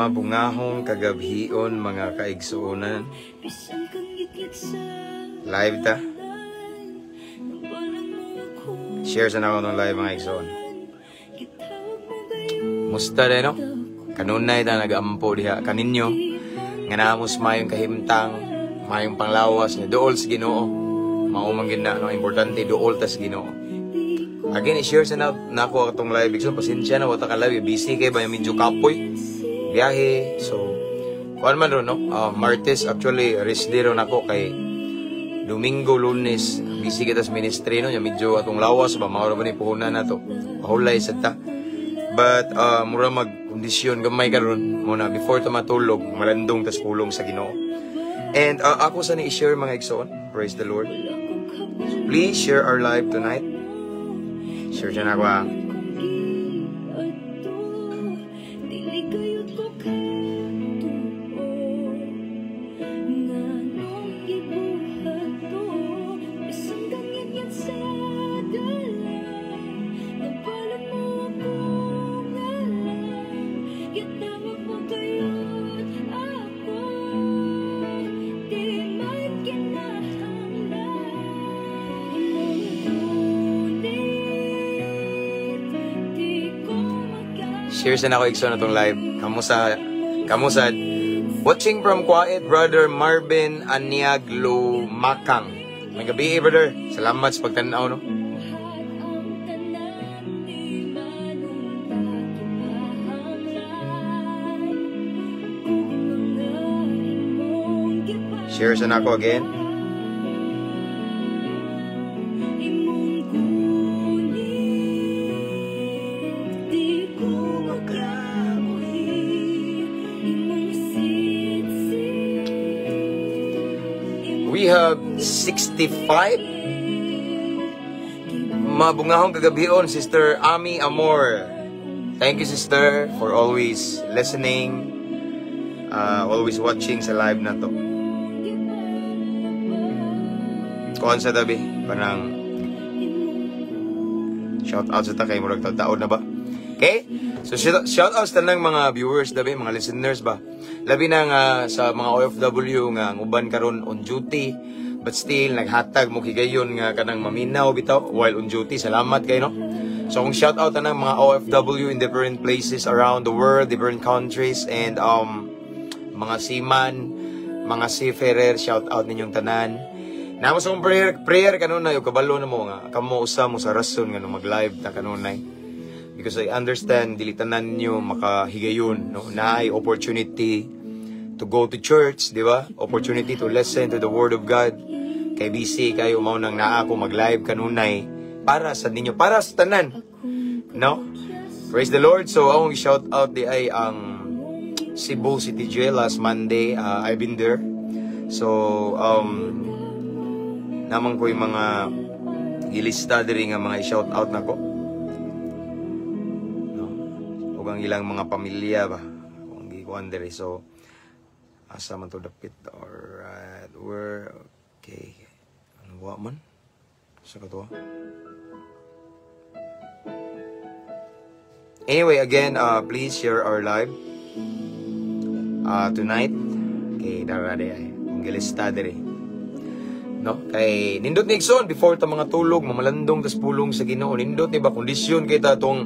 Mabungahong kagabhion mga kaigsuonan. Live ta. Share sa na ako ng live mga igsoon. Musta rin no? Kanunay ta nag-ampo diha kaninyo. Nga namus mayong kahimtang, mayong panglawas ni dool sa Ginoo. Maumang gina no importante dool tas Ginoo. Again, i-share sa na ako atong live igsoon. Pasensya na wata ka live busy kay ba medyo kapoy. Biyahe. So, kuan man ron, no? Martes, actually, rest day ron ako kay Domingo, Lunes, busy kita sa ministry, no? Medyo atong lawas, ba? Maura ba ni puhunan na to? Pahulay sa ta. But, mura mag-kondisyon, gamay ka ron, muna, before ta matulog, malandong tas pulong sa Ginoo. And, ako sa ni-share mga igsoon. Praise the Lord. Please share our live tonight. Share siya na ako, Share sa na ako igsoon na itong live. Kamusa. Watching from Quiet, Brother Marvin Aniaglo Makang. May gabi brother. Salamat sa pagtanaw, no? Share sa na ako again. We have 65. Mabungahong kagabhion, Sister Ami Amor. Thank you, Sister, for always listening, always watching sa live na to. Kuhan sa tabi, parang shout out sa ta kay murag taon na ba? Okay? So shout out sa tanang mga viewers dabi, mga listeners ba? Labi na nga sa mga OFW nga uban karon on duty but still naghatag mo higayon nga kanang maminaw bitaw while on duty. Salamat kayo no. So kung shout out tanang mga OFW in different places around the world, different countries and mga seaman, mga seafarer, shout out ninyong tanan. Namo sa prayer kanunay ug kabalo na mo nga kamo usa mo sa rason nga mag-live ta kanunay. Because I understand dili tanan niyo makahigayon no, naay opportunity to go to church, di ba? Opportunity to listen to the Word of God. Kay busy kayo mao nang naa ako mag-live kanunay para sa ninyo, para sa tanan. No? Praise the Lord. So akong shout out di ay ang Cebu City Jail last Monday. I've been there. So naman ko yung mga ilista diri nga mga i-shout out nako. No? Ug ang ilang mga pamilya ba kung gikuan diri. So asa man to dapit or where okay ano wa man sa kato. Anyway, again, please share our live tonight kay darade ay ngilista diri no kay nindot ni igsoon before ta mga tulog mamalandong tas pulong sa Ginoo. Nindot ni ba kondisyon kay ta tong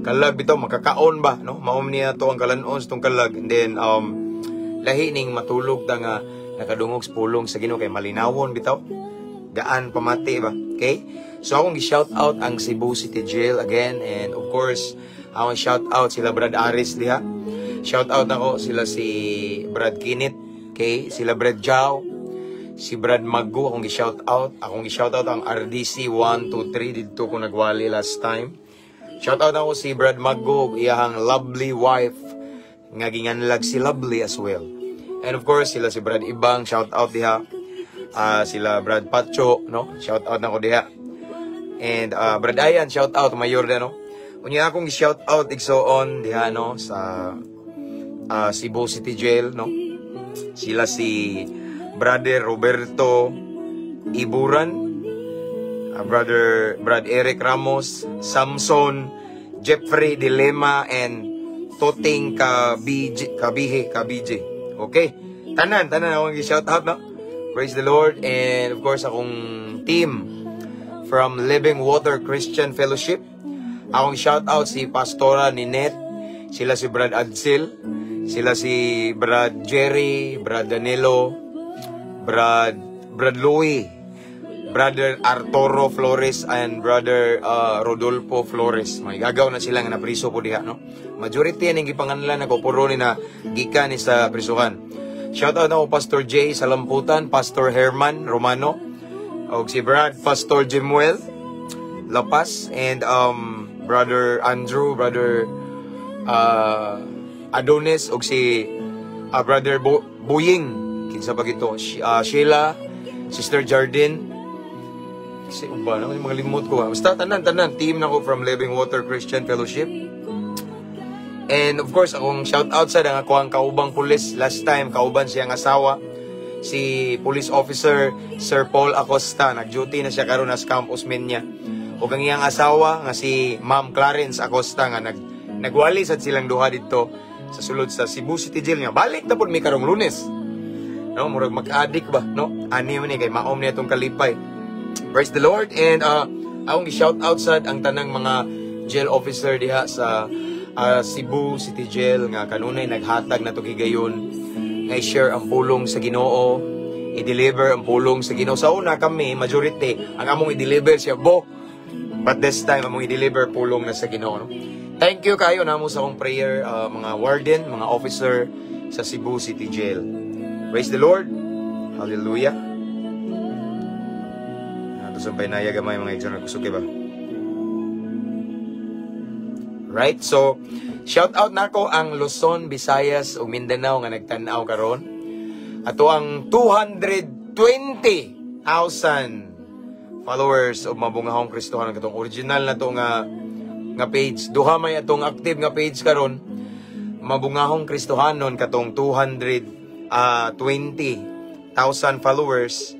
kalag bitaw makakaon ba no mao niya to ang kalanon sa tong kalag and then lahi ning matulog ta nga nakadungog sa pulong sa Ginoo kay malinawon bitaw gaan pamati ba. Okay, so akong gi-shout out ang Cebu City Jail again and of course akong shout out sila Brad Aris diha. Shout out ako sila si Brad Kinit, okay, sila Brad Jao, si Brad Maggo akong gi-shout out. Akong gi-shout out ang RDC 123 didto ko nagwali last time. Shout out ako si Brad Maggo iyang lovely wife nga ginganlag si Lovely as well. And of course, sila si Brad Ibang, shout out diha. Sila Brad Pacho, no? Shout out na ko diha. And Brad Ayan, shout out mayor na no. Unya akong shout out igsoon diha no sa Cebu City Jail no. Sila si Brother Roberto Iburan, Brad Eric Ramos, Samson, Jeffrey Dilema and Toting Kabije. Okay? Tanan akong i-shout out, no? Praise the Lord. And of course, akong team from Living Water Christian Fellowship. Akong shout out si Pastora Ninette, sila si Brad Adsil, sila si Brad Jerry, Brad Danilo, Brad Louie, Brother Arturo Flores, and Brother Rodolfo Flores. May gagaw na sila nga napriso po diha, no? Majority yan yung gipanganlan na kupuro ni na gikan ni sa prisuhan. Shout out ako Pastor Jay Salamputan, Pastor Herman Romano, o si Pastor Jimuel Lapas, and Brother Andrew, Brother Adonis, o si Brother Buying, kinsa pa gito, Sheila, Sister Jardine, kasi uba na, mga limot ko. Basta tanan, team na ko from Living Water Christian Fellowship. And of course, akong shout out sa nga ko ang kaubang pulis last time, kauban siyang asawa, si police officer Sir Paul Acosta. Nag-duty na siya karon as campus men niya. O ang iyang asawa nga si Ma'am Clarence Acosta nga nagwali sad silang duha dito sa sulod sa Cebu City Jail niya. Balik na pud mi karong Lunes. No, murag mag-addict ba, no? Ani man ni kay maom niya tong kalipay. Praise the Lord. And akong gi-shout out sad ang tanang mga jail officer diha sa Cebu City Jail nga kanunay naghatag na to gigayon nga i-share ang pulong sa Ginoo, i-deliver ang pulong sa Ginoo. Sa una kami majority ang among i-deliver siya bo, but this time among i-deliver pulong na sa Ginoo, no? Thank you kayo namo sa akong prayer, mga warden, mga officer sa Cebu City Jail. Praise the Lord. Hallelujah. Nato sampay naya gamay mga igsoon nagkusuki ba. Right? So, shout out nako ang Luzon, Visayas ug Mindanao nga nagtan-aw karon. Ato ang 220,000 followers of Mabungahong Kristohanon katong original na to nga page. Duha may atong active nga page karon. Mabungahong Kristohanon katong 220,000 followers.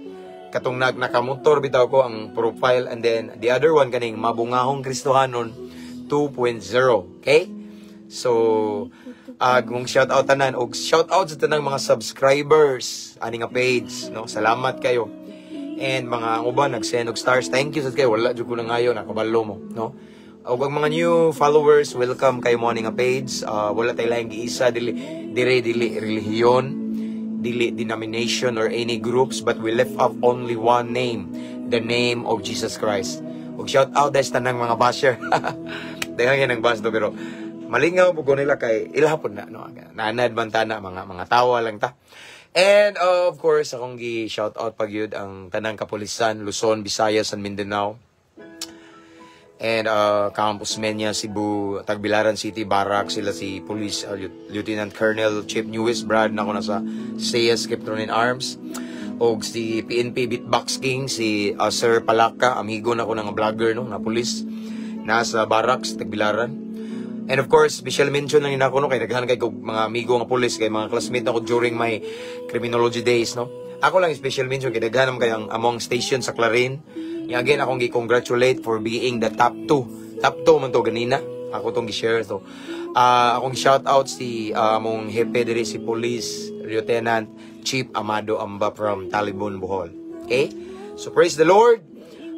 Katong nakamotor bitaw ko ang profile, and then the other one kaning Mabungahong Kristohanon 2.0. Okay? So, kung shout out tanan og shout out sa tanang mga subscribers ani nga page, no? Salamat kayo. And mga uban nag-send og stars. Thank you sa kayo. Wala jud ko na ngayon nakabalo mo, no? Og ang mga new followers, welcome kayo mo ani nga page. Wala tay laing giisa dili relihiyon, dili denomination or any groups, but we lift up only one name, the name of Jesus Christ. Og shout out des tanang mga basher. Daghang ang bash do, pero malingaw po ko nila kay ilahapon na, no? Nanad man ta na mga tawa lang ta. And of course akong gi shout out pag yun ang tanang kapulisan Luzon, Visayas and Mindanao. And Campus Menya, Cebu, Tagbilaran City, Barak, sila si Police Lieutenant Colonel Chip Newis, Brad na ako nasa CS Captain in Arms. O si PNP Beatbox King, si Sir Palaka, amigo na ako ng vlogger, no, na police, nasa Barracks, Tagbilaran. And of course, special mention lang ako, no, kay naghan kay mga amigo nga police, kay mga classmate na ako during my criminology days, no. Ako lang special mention kay naghanam kay ang among station sa Clarin. Again, akong gi-congratulate for being the top 2. Top 2 man to ganina. Ako tong gi-share to. Akong shout out si among hepe diri si Police Lieutenant Chief Amado Amba from Talibon, Bohol. Okay? So praise the Lord.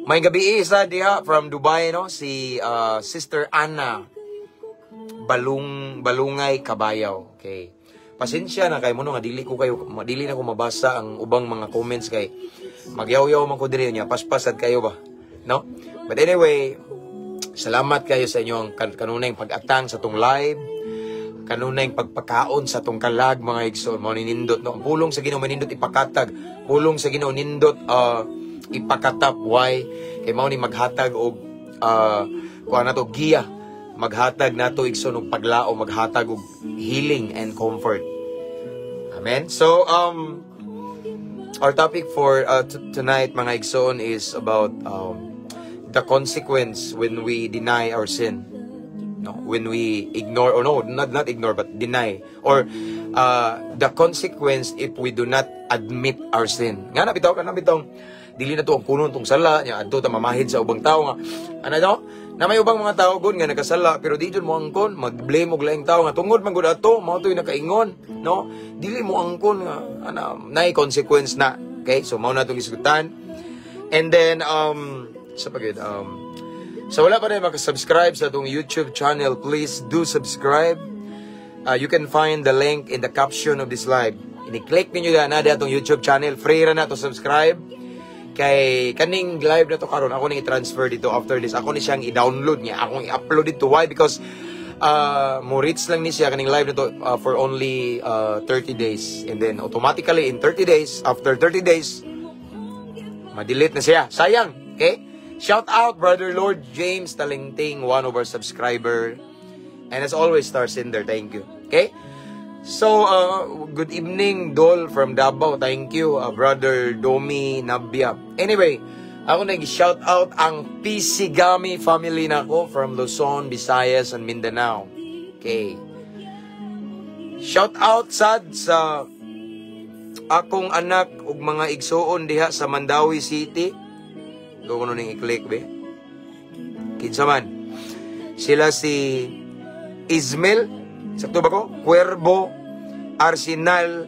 May gabi isa diha from Dubai, no, si Sister Anna Balungay Kabayaw. Okay. Pasensya na kay mo nga dili na ko mabasa ang ubang mga comments kay magyaw-yaw man ko diri niya, paspasad kayo ba, no? But anyway, salamat kayo sa inyong kanunay pag-atang sa tong live, kanunay pagpakaon sa tong kalag mga igsoon, mo ninindot, no? Pulong sa Ginoo nindot ipakatag, pulong sa Ginoo nindot ipakatap. Why? Kay mao ni maghatag og kuha na to giya, maghatag nato igsoon og paglao, maghatag og healing and comfort. Amen. So our topic for tonight mga igsoon is about the consequence when we deny our sin. No, when we ignore, or no, not ignore but deny, or the consequence if we do not admit our sin. Nga na bitaw dili na to ang punon tong sala nya adto ta mamahid sa ubang tawo nga ano daw Na may ubang mga tao gud nga nakasala pero di jud mo angkon, mag-blame og laing tao nga tungod man gud ato, mao toy nakaingon, no? Dili mo angkon nga nay consequence na. Okay? So mao na tong isgutan. And then sa pagid so wala pa rin maka-subscribe sa itong YouTube channel, please do subscribe. You can find the link in the caption of this live. I-click ninyo na itong YouTube channel. Free ra na to subscribe. Kay kaning live na to karon ako nang i-transfer dito after this. Ako ni siyang i-download niya. Akong i-upload dito. Why? Because mo reach lang ni siya kaning live na to for only 30 days. And then automatically in 30 days, after 30 days, ma-delete na siya. Sayang. Okay? Shout out Brother Lord James Talingting, one of our subscriber. And as always, Star Cinder, thank you. Okay? So, good evening, Dol from Davao. Thank you, Brother Domi Nabia. Anyway, ako nag-shout out ang Pisigami family na ko from Luzon, Visayas, and Mindanao. Okay. Shout out sad sa akong anak ug mga igsuon diha sa Mandawi City. Doon ko nung i-click, be. Kinsa man. Sila si Ismail, sakto ba ko? Cuervo, Arsenal,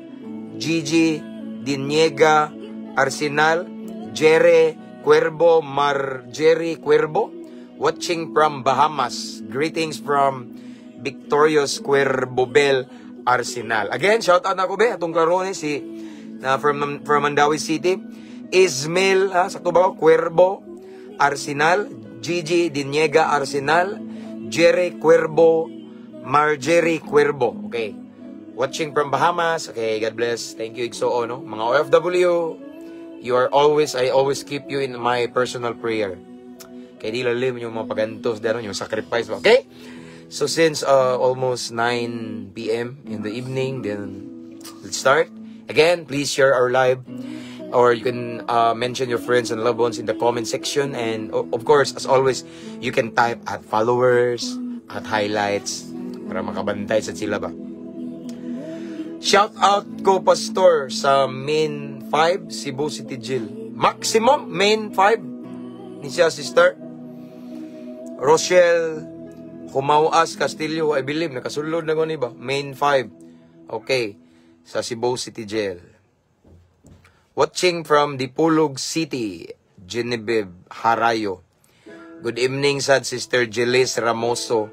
Gigi, Diniega, Arsenal, Jere, Cuervo, Marjorie Cuervo, watching from Bahamas. Greetings from Victorious Cuervo Bell, Arsenal. Again, shout out na ko be, atong karon si from Mandawi City. Ismail, sakto ba ko? Cuervo, Arsenal, Gigi, Diniega, Arsenal, Jere Cuervo, Marjorie Cuervo. Okay. Watching from Bahamas. Okay, God bless. Thank you, Igso, no? Mga OFW, you are always, I always keep you in my personal prayer. Kaya di lalim yung mga pagantos, yung sacrifice. Okay? So since almost 9 p.m. in the evening, then let's start. Again, please share our live. Or you can mention your friends and loved ones in the comment section. And of course, as always, you can type at followers, at highlights, para makabantay sa sila ba. Shout out ko pastor sa Main 5 Cebu City Jail. Maximum Main 5 ni siya sister Rochelle Humawas Castillo, I believe nakasulod na ko ni ba Main 5. Okay, sa Cebu City Jail. Watching from Dipolog City, Genevieve Harayo. Good evening sad sister Jelis Ramoso.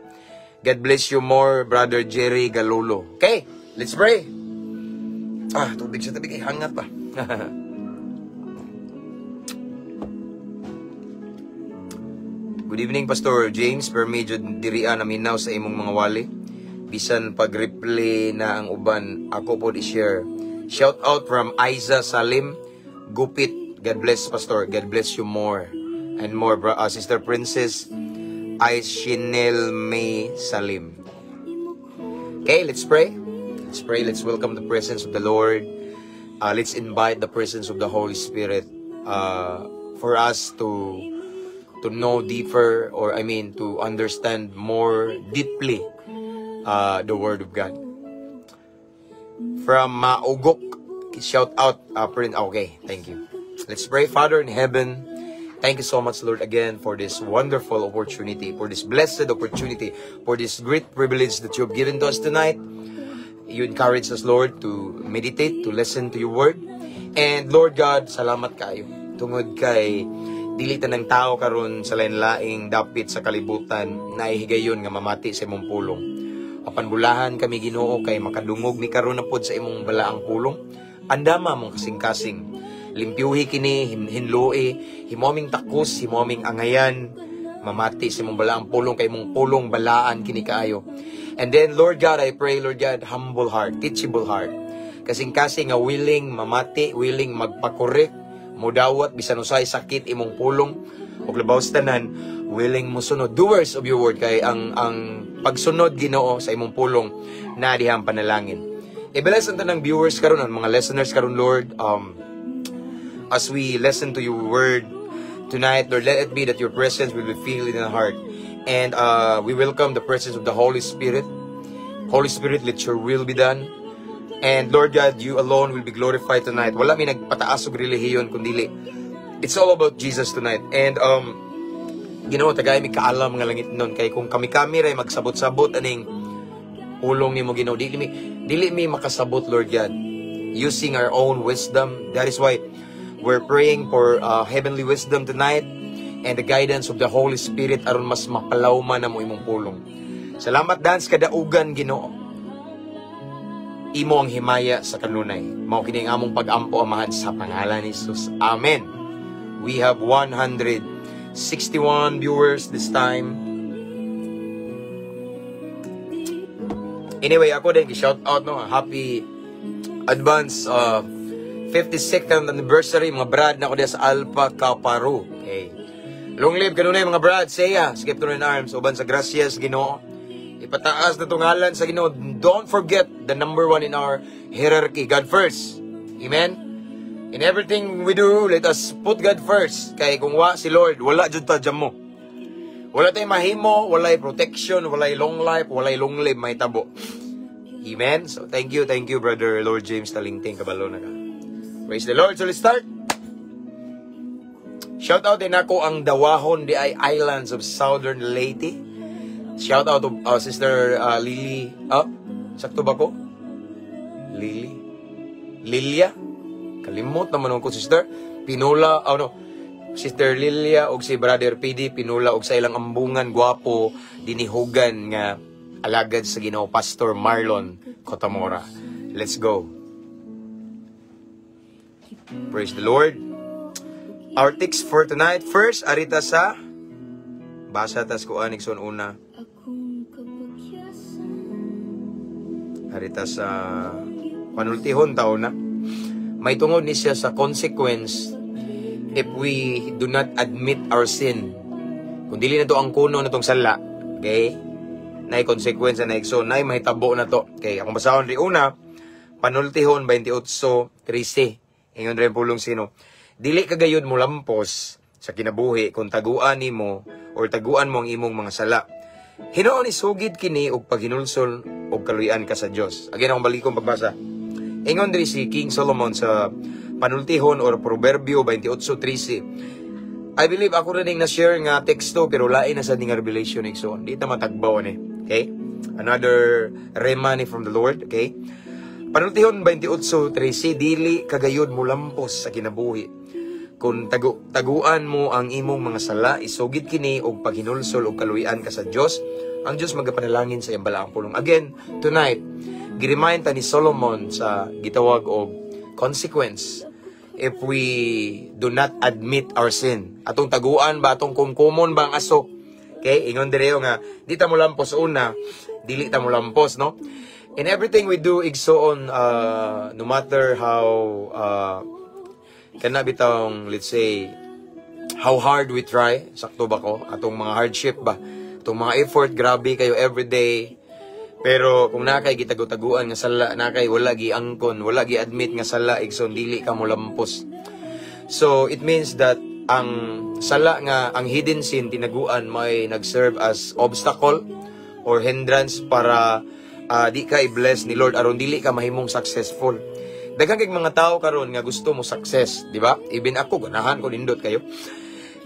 God bless you more, Brother Jerry Galolo. Okay, let's pray. Tubig sa tabig. Hangat pa. Good evening, Pastor James. Per medyo dirian naminaw sa imong mga wali. Bisan pag-replay na ang uban, ako po i-share. Shout out from Aiza Salim Gupit. God bless, Pastor. God bless you more. And more, Sister Princess Aishinel May Salim. Okay, let's pray. Let's pray. Let's welcome the presence of the Lord. Let's invite the presence of the Holy Spirit for us to know deeper, or to understand more deeply the Word of God. From Maugok, shout out, okay, thank you. Let's pray. Father in heaven, thank you so much, Lord, again for this wonderful opportunity, for this blessed opportunity, for this great privilege that you have given to us tonight. You encourage us, Lord, to meditate, to listen to your word. And Lord God, salamat kayo. Tungod kay dili tanang tao karon sa lain-laing dapit sa kalibutan na ihigayon nga mamati sa imong pulong. Apan bulahan kami Ginoo kay makadungog mi karon na pod sa imong balaang pulong. Andama mong kasing-kasing. Limpyuhi kini, hinloi, himoming takos, himoming angayan, mamati sa mong balaang pulong, kay mong pulong balaan kini kaayo. And then, Lord God, I pray, Lord God, humble heart, teachable heart. Kasing-kasing nga willing mamati, willing magpakorek, mudawat, bisan usay sakit imong pulong, o labaw tanan, willing mo sunod, doers of your word, kay ang pagsunod Ginoo sa imong pulong, na dihang panalangin. I-bless ang tanang viewers karon, ang mga listeners karon, Lord, as we listen to your word tonight, Lord, let it be that your presence will be filled in our heart. And we welcome the presence of the Holy Spirit. Holy Spirit, let your will be done. And Lord God, you alone will be glorified tonight. Wala may nagpataas og relihiyon kundili. It's all about Jesus tonight. And Ginoo tagay mi kaalam nga langit nun, kay kung kami ray magsabot-sabot aning pulong nimo Ginoo, dili mi makasabot, Lord God, using our own wisdom. That is why we're praying for heavenly wisdom tonight and the guidance of the Holy Spirit aron mas mapalawman na mo imong pulong. Salamat dance kadaugan Ginoo. Imo ang himaya sa kanunay. Mao kini ang among pag-ampo amahan sa pangalan ni Jesus. Amen. We have 161 viewers this time. Anyway, ako din shout out no, happy advance 52nd anniversary mga brad na ako diya sa Alpha Kaparu. Okay. Long live kanunay mga brad, saya skip to in arms uban sa gracias Ginoo. Ipataas na tungalan sa Ginoo. Don't forget the number one in our hierarchy, God first. Amen? In everything we do, let us put God first. Kaya kung si Lord, wala dyan ta dyan mo. Wala tayong mahimo, wala protection, wala long life, wala long live, may tabo. Amen? So thank you, Brother Lord James Talingting, kabalo na ka. Praise the Lord. So let's start. Shout out din ako ang Dawahon di ay Islands of Southern Leyte. Shout out to Sister Lily. Sakto ba ko? Lilia? Kalimot naman ko, Sister. Pinula, Sister Lilia og si Brother PD, pinula og sa ilang ambungan, gwapo, dinihugan nga alagad sa Ginoo Pastor Marlon Cotamora. Let's go. Praise the Lord. Our text for tonight, first, arita sa basa tas ko Nixon una. Harita sa panultihon taon na. May tungod ni siya sa consequence if we do not admit our sin. Kung dili na to ang kuno na tong sala, okay? Nay consequence na so nay mahitabo na to. Okay, akong basahon ri una, panultihon 28:13. Ingon rin pulong sino. Dili kagayod mo lampos sa kinabuhi kung taguan nimo or taguan mo ang imong mga sala. Hinoon isugid kini og paghinulsol og kaluyan ka sa Dios. Again akong balikong pagbasa. Ingon diri si King Solomon sa panultihon or Proverbio 28:13. I believe ako rin na-share nga teksto pero lain na sa nga revelation so di ta matagbaw ni. Okay? Another rema ni from the Lord, okay? Panultihon 28:13, dili kagayod mo lampos sa kinabuhi. Kung taguan mo ang imong mga sala, isugid kini og paghinulsol og kaluyan ka sa Dios. Ang Dios magapanalangin sa iyang balaang pulong. Again, tonight, giremind ta ni Solomon sa gitawag og consequence if we do not admit our sin. Atong taguan ba, atong kumkumon ba ang aso? Okay, ingon direyo nga, di ta mo lampos una, dili ta mo lampos, no? In everything we do, igsoon, no matter how, kana bitong, let's say, how hard we try, sakto ba ko, atong mga hardship ba, atong mga effort, grabe kayo everyday, pero kung nakay gitago-taguan nga sala, nakay wala giangkon, wala gi-admit nga sala, igsoon, dili ka mo lampos. So, it means that ang sala nga, ang hidden sin, tinaguan, may nag-serve as obstacle or hindrance para di ka i-bless ni Lord, aron dili ka mahimong successful. Daghang kay mga tao karon nga gusto mo success, di ba? Even ako, ganahan ko nindot kayo.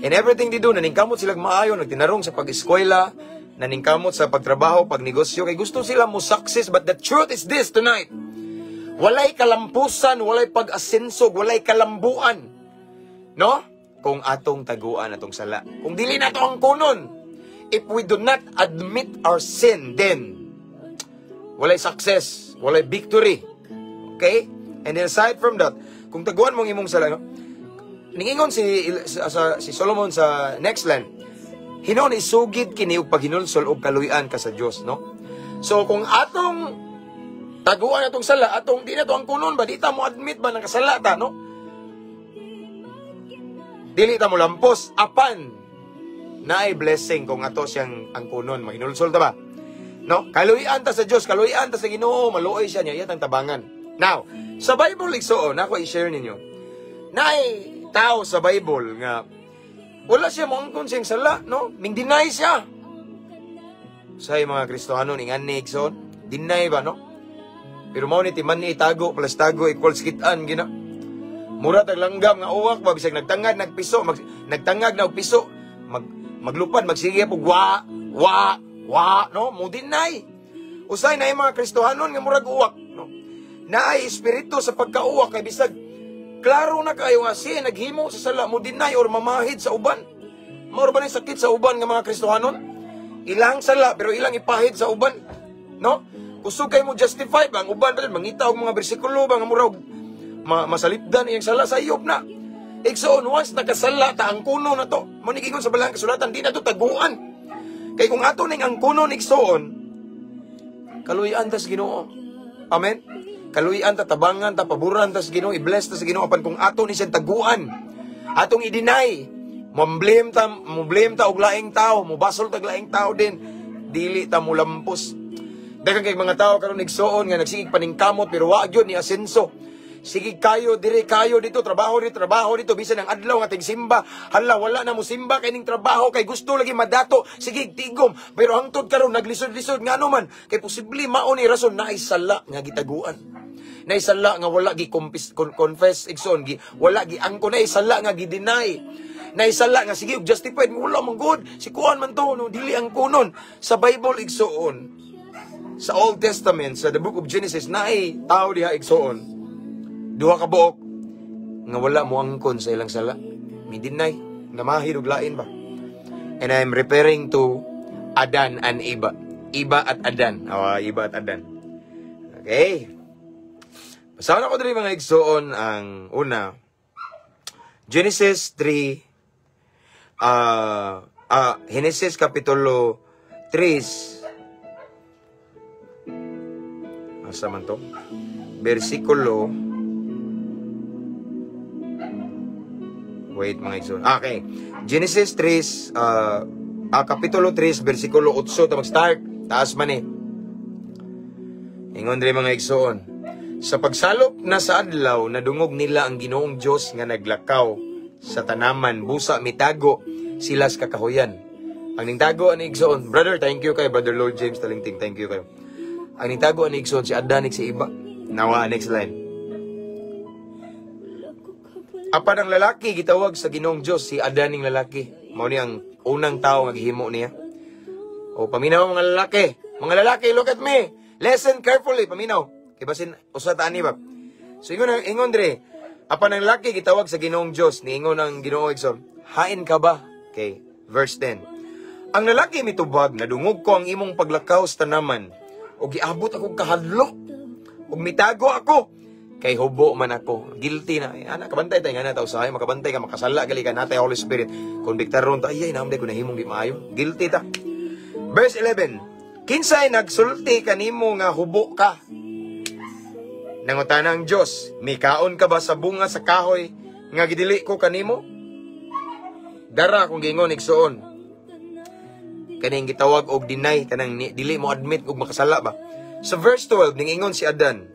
And everything they do, naningkamot silang maayo, nagtinarong sa pag-eskwela, naningkamot sa pagtrabaho, pagnegosyo, kay gusto sila mo success, but the truth is this tonight. Walay kalampusan, walay pag-asensog, walay kalambuan. No? Kung atong taguan, atong sala. Kung dili na to ang kunon, if we do not admit our sin, then walay success, walay victory. Okay? And then aside from that, kung taguan mong imong sala, no? Ningingon si Solomon sa next line, hinon isugid kini og paghinulsol og kaluyan ka sa Dios, no? So kung atong taguan atong sala, atong di na to ang kunon ba, di ta mo admit ba ng kasala ta, no? Dili ta mo lampos apan naay blessing kung ato siyang ang kunon, mahinulsol ta ba? No? Kaluyan ta sa Dios, kaluyan ta sa Ginoo, maluoy siya niya iyang tabangan. Now, sa Bible igsoon, ako i-share ninyo. Naay tao sa Bible nga wala siya mangkon siyang sala, no? Ning deny siya. Say mga Kristohano ning ani igsoon, deny ba, no? Pero mao ni timan ni itago plus tago equals kitaan gina. Mura tag langgam nga uwak ba bisag nagtangad nagpiso, nagtangag na og piso, maglupad, magsige po, wa, no? Mo deny. Usay na yung mga Kristohanon nga murag uwak, no? Naay espiritu sa pagkauwak, kay bisag, klaro na kayo nga siya, naghimo sa sala, mo deny or mamahid sa uban. Mauro ba na sakit sa uban nga mga Kristohanon? Ilang sala, pero ilang ipahid sa uban, no? Kusog kayo mo justify ba, ang uban, mangita og mga bersikulo ba, nga murag, masalipdan iyang sala sa iyop na. Igsoon, once nakasala ta ang kuno na to, manigingon sa balang kasulatan, di na to taguan. Kay kung ato ning ang kuno igsoon, kaluyan tas Ginoo. Amen. Kaluyan ta, tabangan ta, paboran tas Ginoo, i-bless ta sa Ginoo apan kung ato ni siyang taguan. Atong i-deny, mo-blame ta og laing tao, mobasol ta og laing tao din, dili ta mulampos. Daghang kay mga tao karon igsoon nga nagsigig paningkamot pero wa gyud ni asenso. Sige kayo, dire kayo dito, trabaho dito, bisan ang adlaw nga tigsimba. Hala, wala na mo simba kay ning trabaho, kay gusto lagi madato, sige tigom. Pero hangtod karon naglisod-lisod nga naman, kay posible mao ni rason na isala nga gitaguan. Na isala nga wala gi confess igsoon, wala gi angko, na isala nga gi-deny. Na isala nga sige justified, wala man good. Si kuan man to, no, dili ang kunon sa Bible igsoon. Sa Old Testament, sa the book of Genesis, naay tao diha igsoon. Duha ka buok nga wala mo angkon sa ilang sala. Midinay, namahid og lain ba? And I'm referring to Adan and Eva. Eva at Adan. Eva at Adan. Okay. Basahan ako diri mga igsoon ang una. Genesis 3 Genesis kapitulo 3. Asa man to? Versikulo Wait, mga igsoon. Okay. Genesis 3, kapitulo 3, versikulo 8, ta mag-start. Taas man eh. Ingon diri mga igsoon. Sa pagsalop na sa adlaw, nadungog nila ang Ginoong Dios nga naglakaw sa tanaman, busa mitago sila sa kakahuyan. Ang ningtago ani igsoon, brother, thank you kay Brother Lord James Talingting, thank you kayo. Ang ningtago ani igsoon si Adan si Eva. Nawa, next line. Apan ang lalaki gitawag sa Ginoong Dios si Adan ning lalaki. Mao ni ang unang tao nga gihimo niya. O paminaw mga lalaki. Mga lalaki, look at me. Listen carefully, paminaw. Kay basin usa ta ani ba. So ingon dre. Apan ang lalaki gitawag sa Ginoong Dios, niingon ang Ginoo igsoon, hain ka ba? Okay, verse 10. Ang lalaki mitubag, nadungog ko ang imong paglakaw sa tanaman, o giabot ako kahadlok, ug mitago ako. Kay hubo man ako. Guilty na. Anak, kabantay tayo nga na tao sa akin. Makabantay ka, makasala, gali ka natay Holy Spirit. Konbiktaron ta, ay, naamday ko nahimong di maayo. Guilty ta. Verse 11. Kinsay nagsulti kanimo nga hubo ka? Nangutan ang Diyos, mikaon ka ba sa bunga sa kahoy nga gidili ko kanimo? Dara kung gingon igsoon. Kaning gitawag og deny, kanang dili mo admit og makasala ba? Sa verse 12, ningingon si Adan,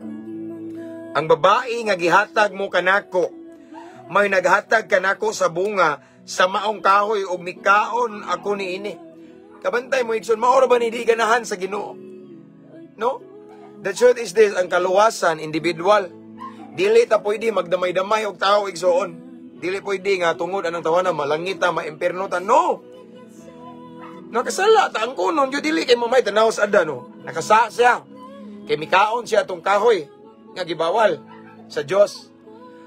ang babae nga gihatag mo kanako, may naghatag kanako sa bunga sa maong kahoy ug mikaon ako niini. Kabantay mo igsoon, maoro ba ni di ganahan sa Ginoo? No? The truth is this, ang kaluwasan individual. Dili ta pwede magdamay-damay og tao igsoon. Dili pwede nga tungod anang tawanan malangita, maimperno ta. No. Nakasala ta ang kunon, jud dili kay mamay tanaw sa Adan no. Nakasa siya. Kay mikaon siya tong kahoy nga gibawal sa Dios.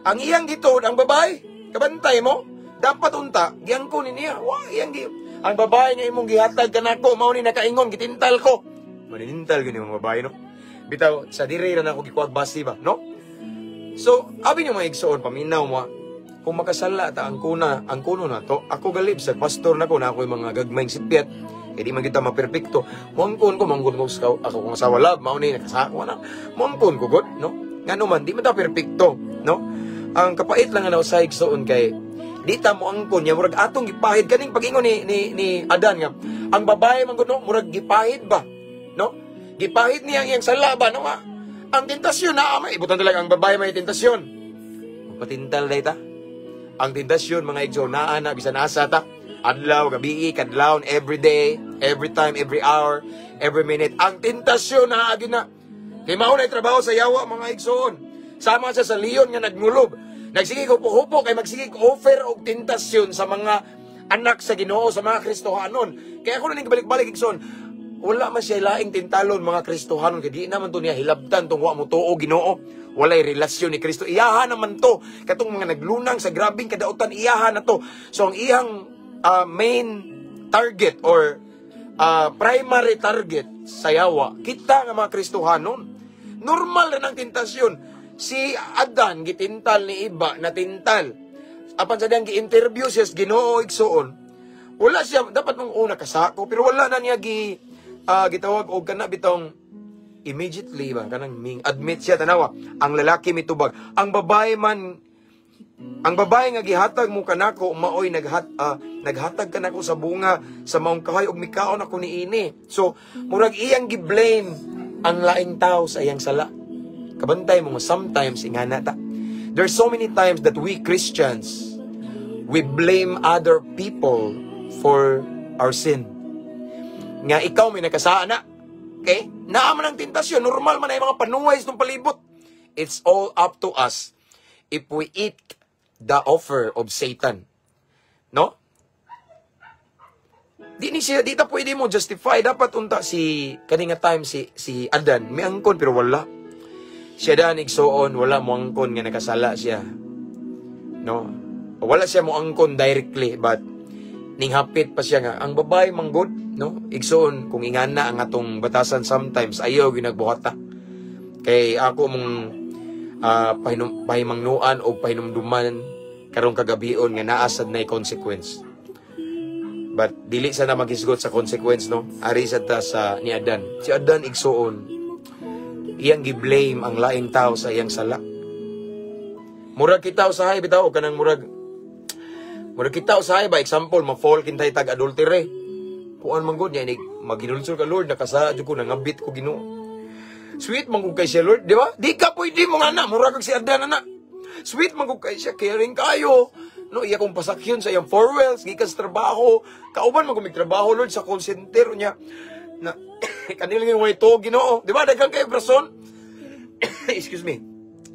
Ang iyang gitod ang babae, kabantay mo, dapat unta giangko niya. Wa iyang ang babae nga imong gihatag kanako mao ni nakaingon gitintal ko. Maninintal gani ang babae no. Bitaw sa dire ra nako gikuwag basi ba, no? So, abi niyo mga igsoon paminaw mo. Kung makasala ta ang kuno na to, ako galib sa pastor nako na ako yung mga gagmayng sipyat. Kaya di man kita maperpekto. Mangkon ko ako kung sa walab, mauni nakasako na. Mangkon ko god, no? Ngano man, di man ta perpekto, no? Ang kapait lang nga sa igsoon kay di ta mo angkon niya murag atong gipahid kaning pagingon ni Adan nga. Ang babae man gud no, murag gipahid ba, no? Gipahid niya ang iyang sala ba, no? Ang tentasyon na may ibutan talaga ang babae may tentasyon. Patintal day ta. Ang tentasyon mga igsoon naa na bisan asa ta. Adlaw, gabi, kadlawon, every day, every time, every hour, every minute. Ang tentasyon na agin na. Kaya maunay trabaho sa yawa, mga igsoon. Sama siya sa leon nga nagmulob. Nagsigig hupo-hupo, kay magsigig offer og tentasyon sa mga anak sa Ginoo sa mga Kristohanon. Kaya ako na ning balik-balik igsoon, wala man siya laing tintalon mga Kristohanon, kaya di naman to niya hilabdan tong wa mo tuo Ginoo. Walay relasyon ni Kristo. Iyahan naman to. Katong mga naglunang sa grabing kadautan, iyahan na to. So ang iyang main target or primary target sa yawa, kita nga mga Kristohanon. Normal na ng tentasyon. Si Adan, gitintal ni iba, natintal. Apan sa diyang gi-interview siya sa Ginoo igsoon, wala siya, dapat nung una kasako, pero wala na niya gitawag o kana bitong immediately ba, kanang admit siya, tanawa, ang lalaki mitubag. Ang babae nga gihatag mo kanako, maoy naghatag kanako sa bunga, sa maong kahoy, og mikaon ako ni ini. So, murag iyang gi-blame ang laing tao sa iyang sala. Kabantay mo, sometimes, ingana ta. There's so many times that we Christians, we blame other people for our sin. Nga ikaw may nakasaan na. Okay? Naaman ang tentasyon. Normal man ay mga panuway sa palibot. It's all up to us if we eat the offer of Satan. No? Di ta pwede mo justify. Dapat unta kaninga time si Adan, may angkon pero wala. Siya dan igsoon, wala mo angkon nga nakasala siya. No? Wala siya mo angkon directly, but ninghapit pa siya nga. Ang babae manggod, no? Igsoon, kung ingana ang atong batasan sometimes, ayaw ginagbuhata. Kay ako mong pahimangnuan o pahinumduman karong kagabion nga naasad na consequence. But dili sa na magisgot sa consequence, no? Ari sa ta sa ni Adan. Si Adan igsoon, iyang gi-blame ang laing tao sa iyang sala. Murag kita usahay bitaw kanang murag kita usahay ba, example, ma-fall kintay tag adultery. Kuan man gud niya maginulsol ka Lord, nakasa jud ko, nangabit ko Ginoo. Sweet man gud kay siya Lord, di ba? Di ka pwede mo nga na, murag kag si Adan na. Sweet man gud kay siya, caring kayo. No, iya kong pasakyon sa iyang four wells, gikan sa trabaho. Kauban man gud trabaho Lord sa call center niya. Na kanilang way to Ginoo, di ba? Daghang kay brason. Excuse me.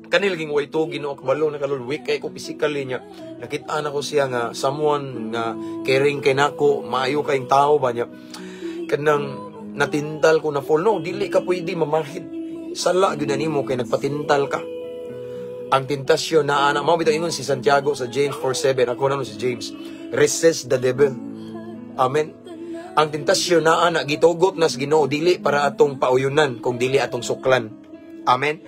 Kanilang way to Ginoo, kabalo na kalol, weak kay ko physically niya. Nakita na ko siya nga someone nga caring kay nako, maayo kayong tao ba niya. Kanang natintal ko na fall, no, dili ka pwede mamahid. Sala gyud nimo kay nagpatintal ka. Ang tentasyon na ana, mao bitaw ingon si Santiago sa James 4:7, ako na si James. Resist the devil. Amen. Ang tentasyon na ana gitugot nas Ginoo, dili para atong pauyunan, kung dili atong suklan. Amen.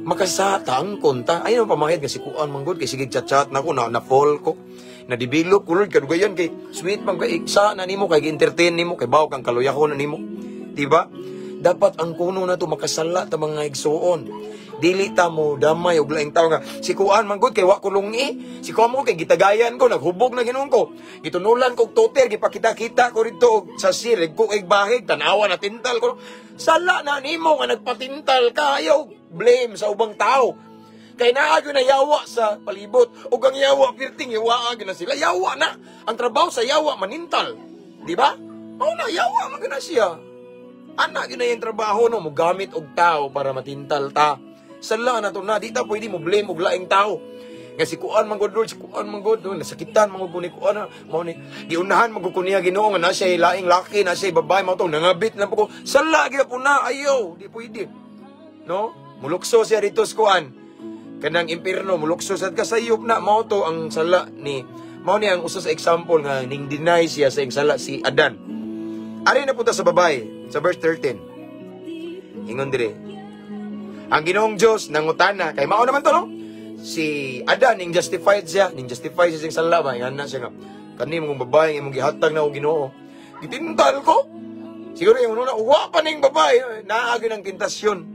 Makasata ang konta. Ayun ang pamahid nga si kuan manggod kay sige chat na ko na fall ko. Na develop ko Lord kadugayan kay sweet man kay iksa na nimo kay entertain nimo kay bawo kang kaluyahon na nimo. Di ba? Dapat ang kuno na to makasala ta mga igsuon. Dili ta mo damay og laing tawo nga si kuan manggod kay wa ko lungi. Si kuan mo kay gitagayan ko, naghubog na ginuon ko. Gitunulan ko toter, gipakita-kita ko rito sa sirig ko kay bahig, tanawa na tintal ko. Sala na nimo nga nagpatintal kayo. Blame sa ubang tao. Kay naagyo na yawa sa palibot. O ang yawa, pirting, yawa na sila. Yawa na. Ang trabaho sa yawa, manintal. Di ba? O na, yawa, magana siya. Anak, yun na yung trabaho, no? Mugamit og tao para matintal ta. Sala na to na. Di ta pwede mo blame og laing tao. Nga si kuan manggod Lord, si kuan manggod, no? Nasakitan manggod ni kuan, mao ni giunahan manggod ko niya Ginoo nga na siya laing laki, na siya babae, mao to nangabit na po ko. Sala gyud po na, ayaw, di pwede. No? Mulukso siya dito sa kuan. Kanang impierno, mulukso sa kasayop na. Mao to ang sala ni, mao ni ang usa sa example nga ning deny siya sa ing sala si Adan. Ari na punta sa babae, sa verse 13. Ingon dire. Ang Ginoong Dios nangutana, kay mao naman to no? Si Adan ning justified siya sa ing sala ba? Ingon na siya nga. Kani mong babae imong gihatag na og Ginoo. Gitintal ko. Siguro yung una, uwa pa ning babae, naagi ng tentasyon.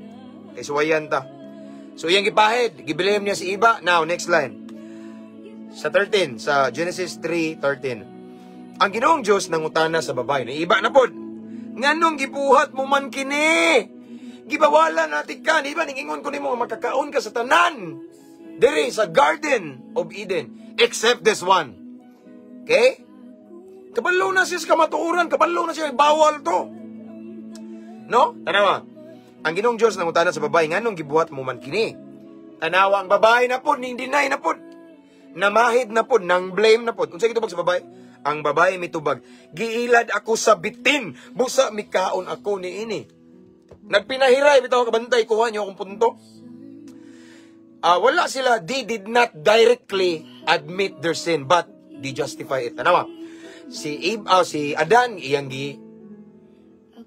Suwayan ta. So iyang gipahid, giblame niya si iba. Now, next line. Sa 13, sa Genesis 3:13. Ang Ginoong Diyos nangutana sa babae, na iba na pod. Nganong gibuhat mo man kini? Gibawala natin ka. Di ba, ningingon ko nimo makakaon ka sa tanan. Dere sa Garden of Eden. Except this one. Okay? Kabalo na siya sa kamatuuran. Kabalo na siya. Bawal to. No? Tanawa. Ang Ginoong Diyos nangutana sa babae, nganong gibuhat mo man kini? Tanawa ang babae na pod, ning deny na pod. Namahid na pod, nang blame na pod. Unsa gitubag sa babae? Ang babae mitubag, giilad ako sa bitin, busa mikaon ako ni ini. Nagpinahiray, bitaw kabantay, kuha niyo akong punto. Wala sila, they did not directly admit their sin, but they justify it. Ano ba? Si Adan, iyang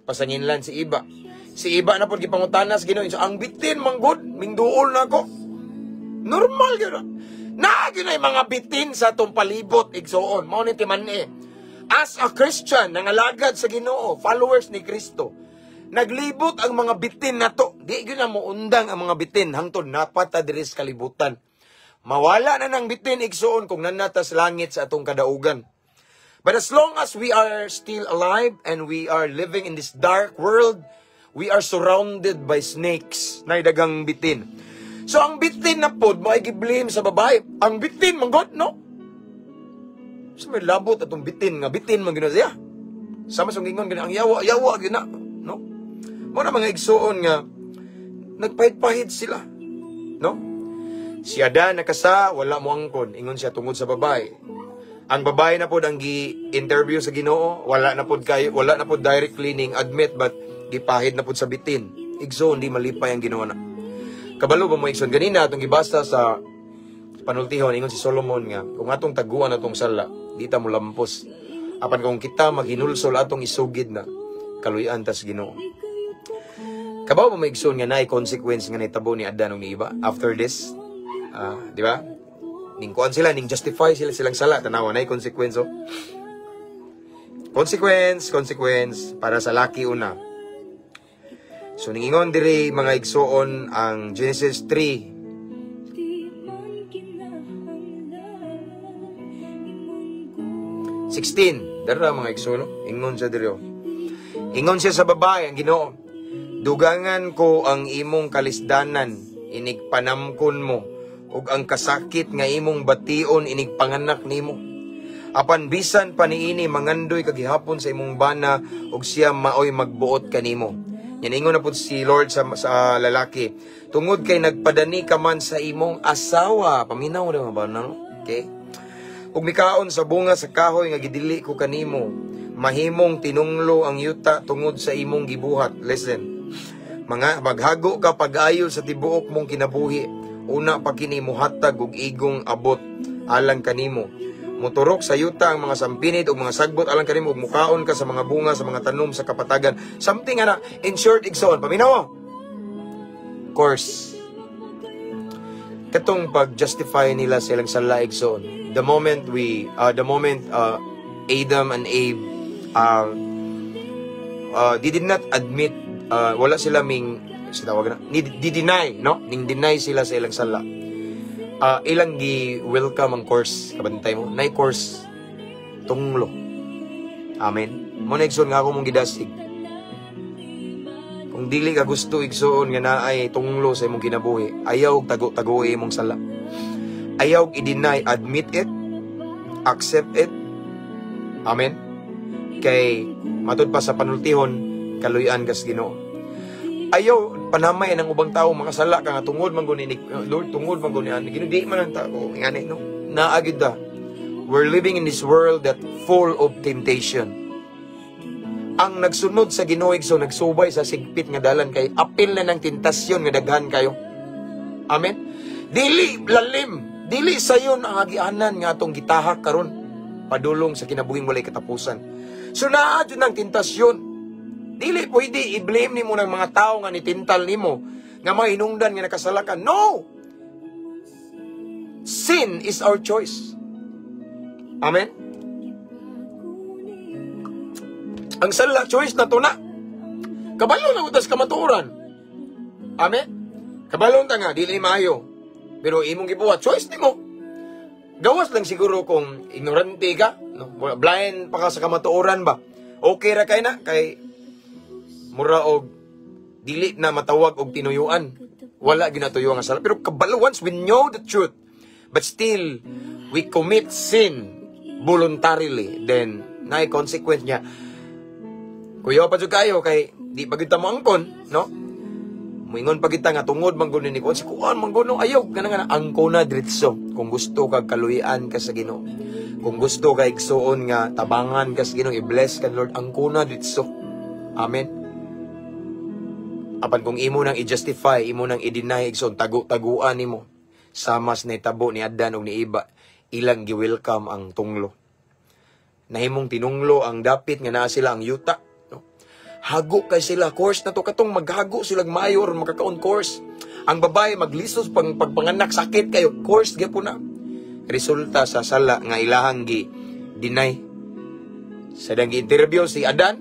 pasanginlan si Iba. Si Iba na po gipangutanas Ginoo. So, ang bitin, manggod, mingduol na ako. Normal gano'n. Naginay mga bitin sa itong palibot, igsoon. Mao ni timan As a Christian, nangalagad sa Ginoo, followers ni Kristo, naglibot ang mga bitin na to. Di na mo undang ang mga bitin hangtod napatadiris kalibutan. Mawala na ng bitin igsoon kung nanatas langit sa atong kadaugan. But as long as we are still alive and we are living in this dark world, we are surrounded by snakes na dagang bitin. So ang bitin na pod mo ay giblame sa babae. Ang bitin manggod, no? So may labot atong bitin nga bitin man gina siya. Sama sa gingon gina ang yawa gina, no? Mo na mga igsoon nga nagpahid-pahid sila, no? Si Adan nakasa wala mo angkon, ingon siya tungod sa babae. Ang babae na pod ang gi-interview sa Ginoo, wala na pod direct cleaning admit but gipahid na pod sa bitin. Igsoon di malipay ang Ginoo na. Kabalo ba mo igsoon ganina atong gibasa sa panultihon ingon si Solomon nga kung atong taguan atong sala, di ta mo lampos. Apan kung kita maghinulsol atong isugid na kaluy-an tas Ginoo. Kabaw ba may igsoon nga naay consequence nga nitabo ni Adan ug ni Iba after this? Di ba? Ning kuan sila, ning justify sila silang sala, tanawa naay consequence. Consequence para sa laki una. So ningingon diri mga igsoon ang Genesis 3:16. Dara mga igsoon, ingon siya diri. Ingon siya sa babae ang Ginoo. Dugangan ko ang imong kalisdanan, inig panamkon mo, ug ang kasakit nga imong bation inig panganak nimo. Apan bisan pa niini mangandoy kagihapon sa imong bana, ug siya maoy magbuot kanimo. Yan ingon na po si Lord sa lalaki. Tungod kay nagpadani ka man sa imong asawa. Paminaw na ba na, no? Okay? Ug mikaon sa bunga sa kahoy nga gidili ko kanimo, mahimong tinunglo ang yuta tungod sa imong gibuhat. Listen. Maghago ka pag-ayo sa tibuok mong kinabuhi. Una pa kini muhatag og igong abot alang kanimo. Muturok sa yuta ang mga sampinit o mga sagbot alang kanimo ug mukaon ka sa mga bunga sa mga tanom sa kapatagan. Something ana in short igsoon paminaw. Course. Katong pag-justify nila silang sala igsoon. The moment Adam and Eve they did not admit wala sila deny, no? Ning deny sila sa ilang sala. Ilang gi-welcome ang course, kabantay mo. Nay course, tunglo. Amen. Mo na igsoon nga ako mong gidasig. Kung dili ka gusto igsoon nga naay tunglo sa imong kinabuhi, ayaw tago-tagoy imong sala. Ayaw i-deny, admit it, accept it. Amen. Kay matud pa sa panultihon, kaluy-an kas Ginoo. Ayaw panamay ng ubang tao makasala ka nga tungod man guni Lord, tungod man guni ani Ginoo di man ang tao ngani no. Naagid da. We're living in this world that full of temptation. Ang nagsunod sa Ginoo so nagsubay sa sigpit nga dalan kay apil na ng tentasyon nga daghan kayo. Amen. Dili lalim, dili sayon ang agianan nga atong gitahak karon padulong sa kinabuhing walay katapusan. So naa jud ng tentasyon. Dili pwede i-blame nimo ng mga tao nga nitintal nimo nga mahinungdan nga nakasala ka. No! Sin is our choice. Amen? Ang sala, choice na to na. Kabalo na utas kamaturan. Amen? Kabalo ta nga, dili maayo. Pero imong gibuhat, choice nimo. Gawas lang siguro kung ignorante ka, no? Blind pa ka sa kamatuoran ba? Okay ra kay na, kay mura og dili na matawag og tinuyuan. Wala ginatuyo nga sala. Pero kabalo, once we know the truth, but still, we commit sin voluntarily, then, naay consequence niya. Kuya pa dyan kayo, kay di pa kita mo angkon, no? Muingon pa kita nga tungod manggunin ni Kuan. Si Kuan manggunin, ayaw, ka na angko na diretso. Kung gusto kag kaluyan ka sa Ginoo. Kung gusto ka igsuon nga tabangan kas Ginoo, i-bless ka Lord ang kuna ditso. Amen. Apan kung imo nang i-justify, imo nang i-deny igsoon, tagu-taguan nimo. Samas na itabo ni Adan ug ni Eva, ilang gi-welcome ang tunglo. Nahimong tinunglo ang dapit nga naa sila ang yuta. No? Hago kay sila, course na to, katong maghago sila mayor, makakaon course. Ang babae maglisos pagpanganak, sakit kayo, course gyapon na. Resulta sa sala nga ilahang gi-deny. Sa dang gi-interview si Adan,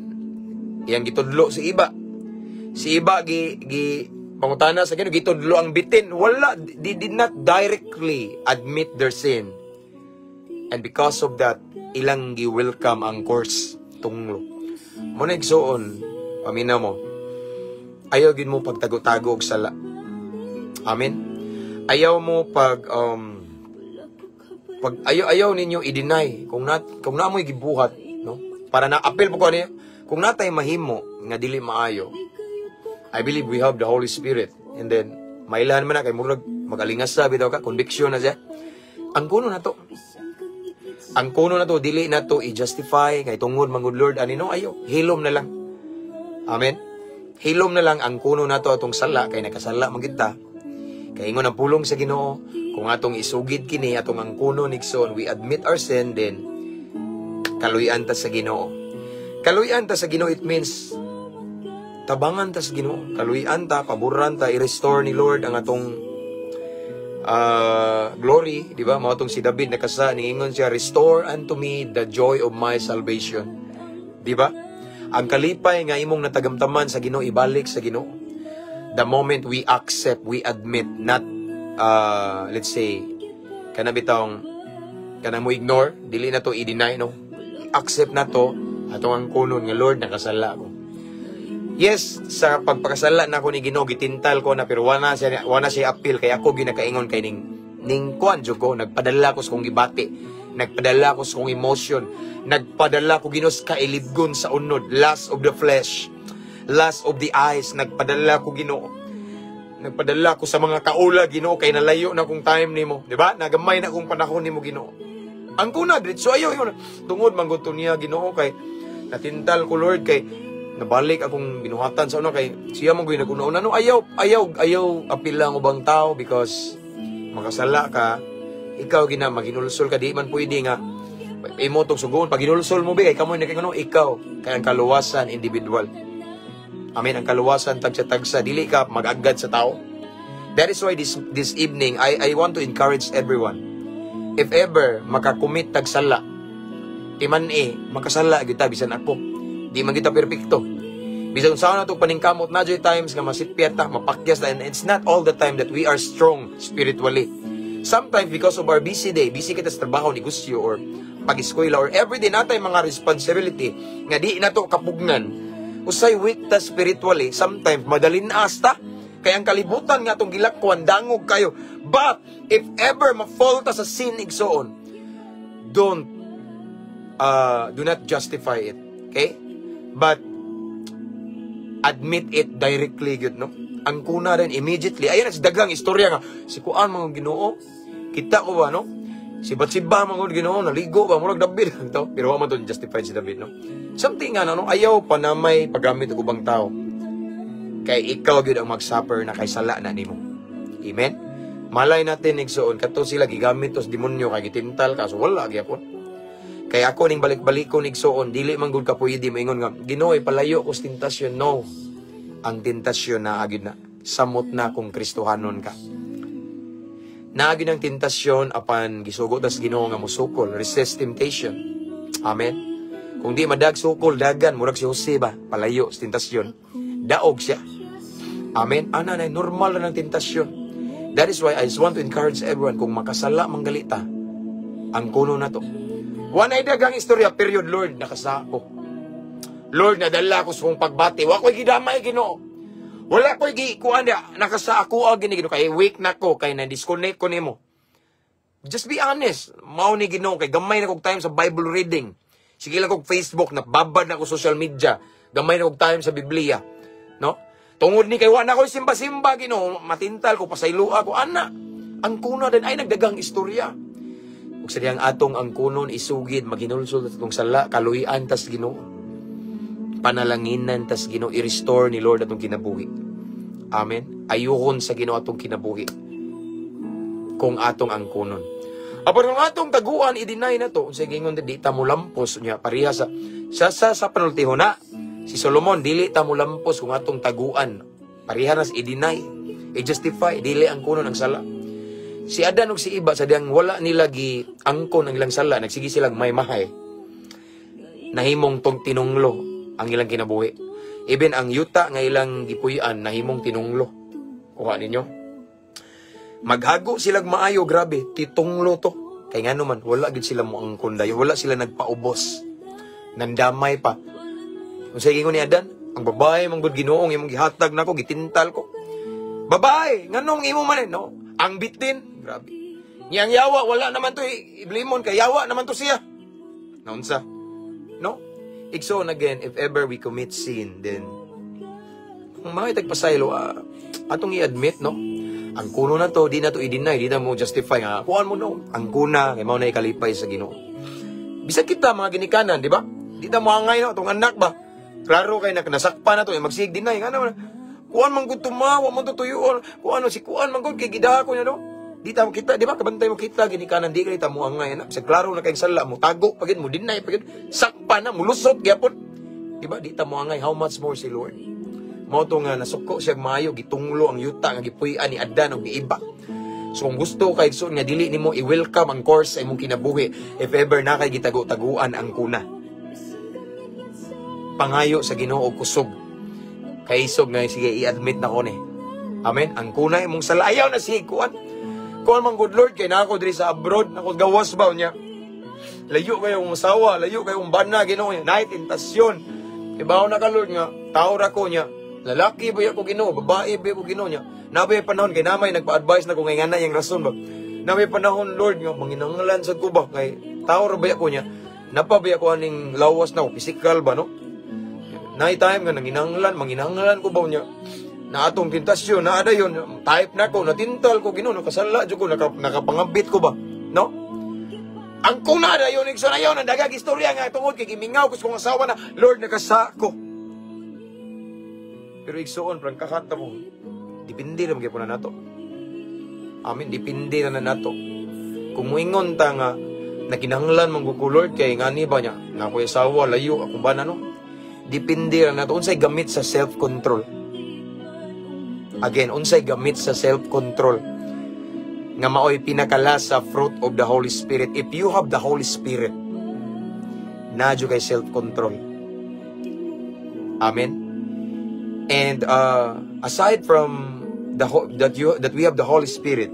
iyang gitudlo si Eva. Si Eva pangutana sa Ginoo, gitudlo ang bitin. Wala, they did not directly admit their sin. And because of that, ilang gi-welcome ang course tunglo. Muna igsoon, pamina mo, ayaw gin mo pagtago-tago og sala. Amen. Ayaw mo ayaw ninyo i-deny kung na mo'y gibuhat, no? Para na appeal po ko niya, kung natay mahimo nga dili maayo, I believe we have the Holy Spirit. And then, mailahan man na kay murag magalingas sabi daw ka, conviction na siya. Ang kuno na to. Ang kuno na to, dili na to i-justify kay tungod mangud Lord anino ayo. Hilom na lang. Amen. Hilom na lang ang kuno na to atong sala kay nakasala man kita. Kay ingon ang pulong sa Ginoo, kung atong isugid kini atong ang kuno nigson, we admit our sin, then kaluyan ta sa Ginoo. Kaluyan ta sa Ginoo, it means tabangan ta sa Ginoo, kaluyan ta, paboran ta, i-restore ni Lord ang atong glory, di ba? Mao tong si David nakasa, niingon siya, restore unto me the joy of my salvation. Di ba? Ang kalipay nga imong natagamtaman sa Ginoo, ibalik sa Ginoo. The moment we accept, we admit, not let's say kanabitong mo ignore, dili na to i-deny, no? Accept na to atong ang kunon nga Lord, nakasala ko. Yes, sa pagpakasala na ko ni Ginoo, gitintal ko na, pero wala siya appeal, kaya ako ginakaingon kay ning kuan jud ko, nagpadala ko sa kong gibati, nagpadala ko sa kong emotion, nagpadala ko Ginoo sa kailibgon sa unod, lust of the flesh, lust of the eyes, nagpadala ko Ginoo. Nagpadala ko sa mga kaula Ginoo, kay nalayo na kong time nimo, di ba? Nagamay na kong panahon nimo Ginoo. Ang kuna diretso ayo tungod mangguto niya Ginoo, kay natintal ko Lord, kay nabalik akong binuhatan sa una, kay siya mo gyud naguna no, ayaw apil lang ubang tao, because makasala ka, ikaw gina maginulsol ka, di man pwede nga imo tong sugon pag ginulsol mo kay kamoy nakikuno, ikaw kay ang kaluwasan individual. Amen. Ang kaluwasan tagsa-tagsa, dili ka mag-agad sa tao. That is why this evening I want to encourage everyone, if ever makakumit tagsala, timan makasala kita bisan ako, di man kita perpekto. Bisan sa na to paningkamot na joy times nga masitpiyat ta, mapakyas ta, and it's not all the time that we are strong spiritually. Sometimes because of our busy day, busy kita sa trabaho, negosyo, or pag-eskwela, or everyday natay mga responsibility nga di na to kapugnan. Usay weak ta spiritually, sometimes madalin asta, kaya ang kalibutan nga itong gilakwan, dangog kayo. But, if ever ma-fall ta sa sin igsoon, do not justify it. Okay? But, admit it directly, good, no? Ang kuna rin, immediately, ayan, si dagang istorya nga, si kuan mga Ginoo, kita ko ba, no? Si Batsiba mga Ginoo, naligo ba, murag David, to? Pero wala man to justified si David, no? Something nga, no? Ayaw pa na may paggamit ng ubang tao. Kay ikaw gyud ang mag-suffer na kay sala na nimo. Amen? Malay natin igsoon, kato sila gigamit tos demonyo kay gitintal, kaso wala gyapon. Kay ako ning balik-balik ko igsoon, dili man gud ka pwede maingon nga, Ginoo palayo ko sa tentasyon. No. Ang tentasyon na agid na, samot na kung Kristohanon ka. Naagid ang tentasyon apan gisugot tas Ginoo nga musukol, resist temptation. Amen. Kung di madag sukol dagan murag si Jose ba, palayo sa tentasyon. Daog siya. Amen. Ana na normal na ng tentasyon. That is why I just want to encourage everyone, kung makasala manggalita ang kuno na to. One ay dagang istorya, period, Lord, nakasako. Lord, nadala ko sa kong pagbati. Wa ko'y gidamay Ginoo. Wala ko'y gikuan na nakasa ako gini Ginoo, kay weak na ko, kay na-disconnect ko nimo. Just be honest. Mao ni Ginoo, kay gamay na kog time sa Bible reading. Sige lang kog Facebook, nababad na ko social media. Gamay na kog time sa Biblia. No? Tungod ni kay wa na ko simba-simba Ginoo, matintal ko, pasaylo ako, ana. Ang kuna din ay nagdagang istorya. ug sa diyang atong angkunon isugid maghinulsol atong sala kaluy-an tas Ginoo, panalanginan tas Ginoo, i-restore ni Lord atong kinabuhi. Amen. Ayuhon sa Ginoo atong kinabuhi kung atong angkunon. Apan kung atong taguan i-deny na to, unsay gingon di ta mo lampos nya pareha sa panultihon na si Solomon, dili ta mo lampos kung atong taguan, pareha na i-deny, i-justify, dili angkunon ang sala. Si Adan ug si Iba sa diyang wala nila gi angkon ang ilang sala, nagsige silang may mahay, nahimong tong tinunglo ang ilang kinabuhi. Even ang yuta nga ilang gipuy-an nahimong tinunglo. Kuha ninyo, maghago silang maayo, grabe, titunglo to. Kay nga naman, wala gid sila mo angkon dayo, wala sila nagpaubos, nandamay pa. Kung sa gingon ni Adan, ang babae manggod Ginoong imong gihatag nako, gitintal ko. Babae, nganong imo man no? Ang bitin, grabe. Niyang yawa, wala naman to iblimon, kay yawa naman to siya. Naunsa? No? Igsoon again, if ever we commit sin, then kung mga itagpasaylo, atong i-admit, no? Ang kuno na to, di na to i-deny, di na mo justify, ha? Kuhaan mo, no? Ang kuna, kay mo na ikalipay sa Ginoo. Bisag kita, mga ginikanan, di ba? Di na mo angay, no? Itong anak ba? Klaro kay nasakpa na to, magsig deny, nga naman. Kuhaan man gud tumawa, man to tuyo, kuhaan si kuhaan man gud kay gidaha ko niya, no? Di ta mo kita, di ba? Kabantay mo kita, ginikanan, di kita mo angay, na? Sa klaro na kayong sala mo, tago, pagid mo, deny, pagid, sakpa na, mulusot, gyapon. Di ba? Di ta mo angay, how much more si Lord? Mao to nga nasuko siya maayo, gitunglo ang yuta nga gipuy-an ni Adan ug ni Iba. So kung gusto kay igsoon nga dili nimo i-welcome ang course sa imong kinabuhi, if ever na kay gitago-taguan ang kuna. Pangayo sa Ginoo og kusog. Kay isog nga sige i-admit na ko ni. Amen. Ang kuna imong salayaw na sige kuan. Kuan man good Lord kay nako diri sa abroad, nako gawas ba niya. Layo kayo ang asawa, layo kayo ang bana Ginoo niya. Nay tentasyon. Ibaw na ka Lord nga, tao ra ko niya. Lalaki ba ako Ginoo, babae ba ako Ginoo niya. Nabay panahon kay namay nagpa-advise na ko ngay ngana yang rason ba. Nabay panahon Lord nga manginanglan sad ko ba kay tao ra ba ako niya. Napabay ako aning lawas na physical ba no. Nay time nga manginanglan ko ba niya. Na atong tentasyon na ada yon, type na ko, natintal ko Ginoo, nakasala jud ko, nakapangambit ko ba, no? Ang kung na ada yon igsoon ayo na dagag istorya nga tungod kay gimingaw ko sa kong asawa na Lord nagasa ko. Pero igsoon, prang kakanta mo, dipindi na magyapon na nato. Amen, dipindi na nato. Kung muingon ta nga, nakinahanglan mong Lord, kay nga ni ba niya, na ako'y asawa, layo, akong ba na no? Dipindi na nato. Unsay gamit sa self-control. Again, unsay gamit sa self-control. Nga mao'y pinakala sa fruit of the Holy Spirit. If you have the Holy Spirit, nadyo kay self-control. Amen. And aside from that we have the Holy Spirit,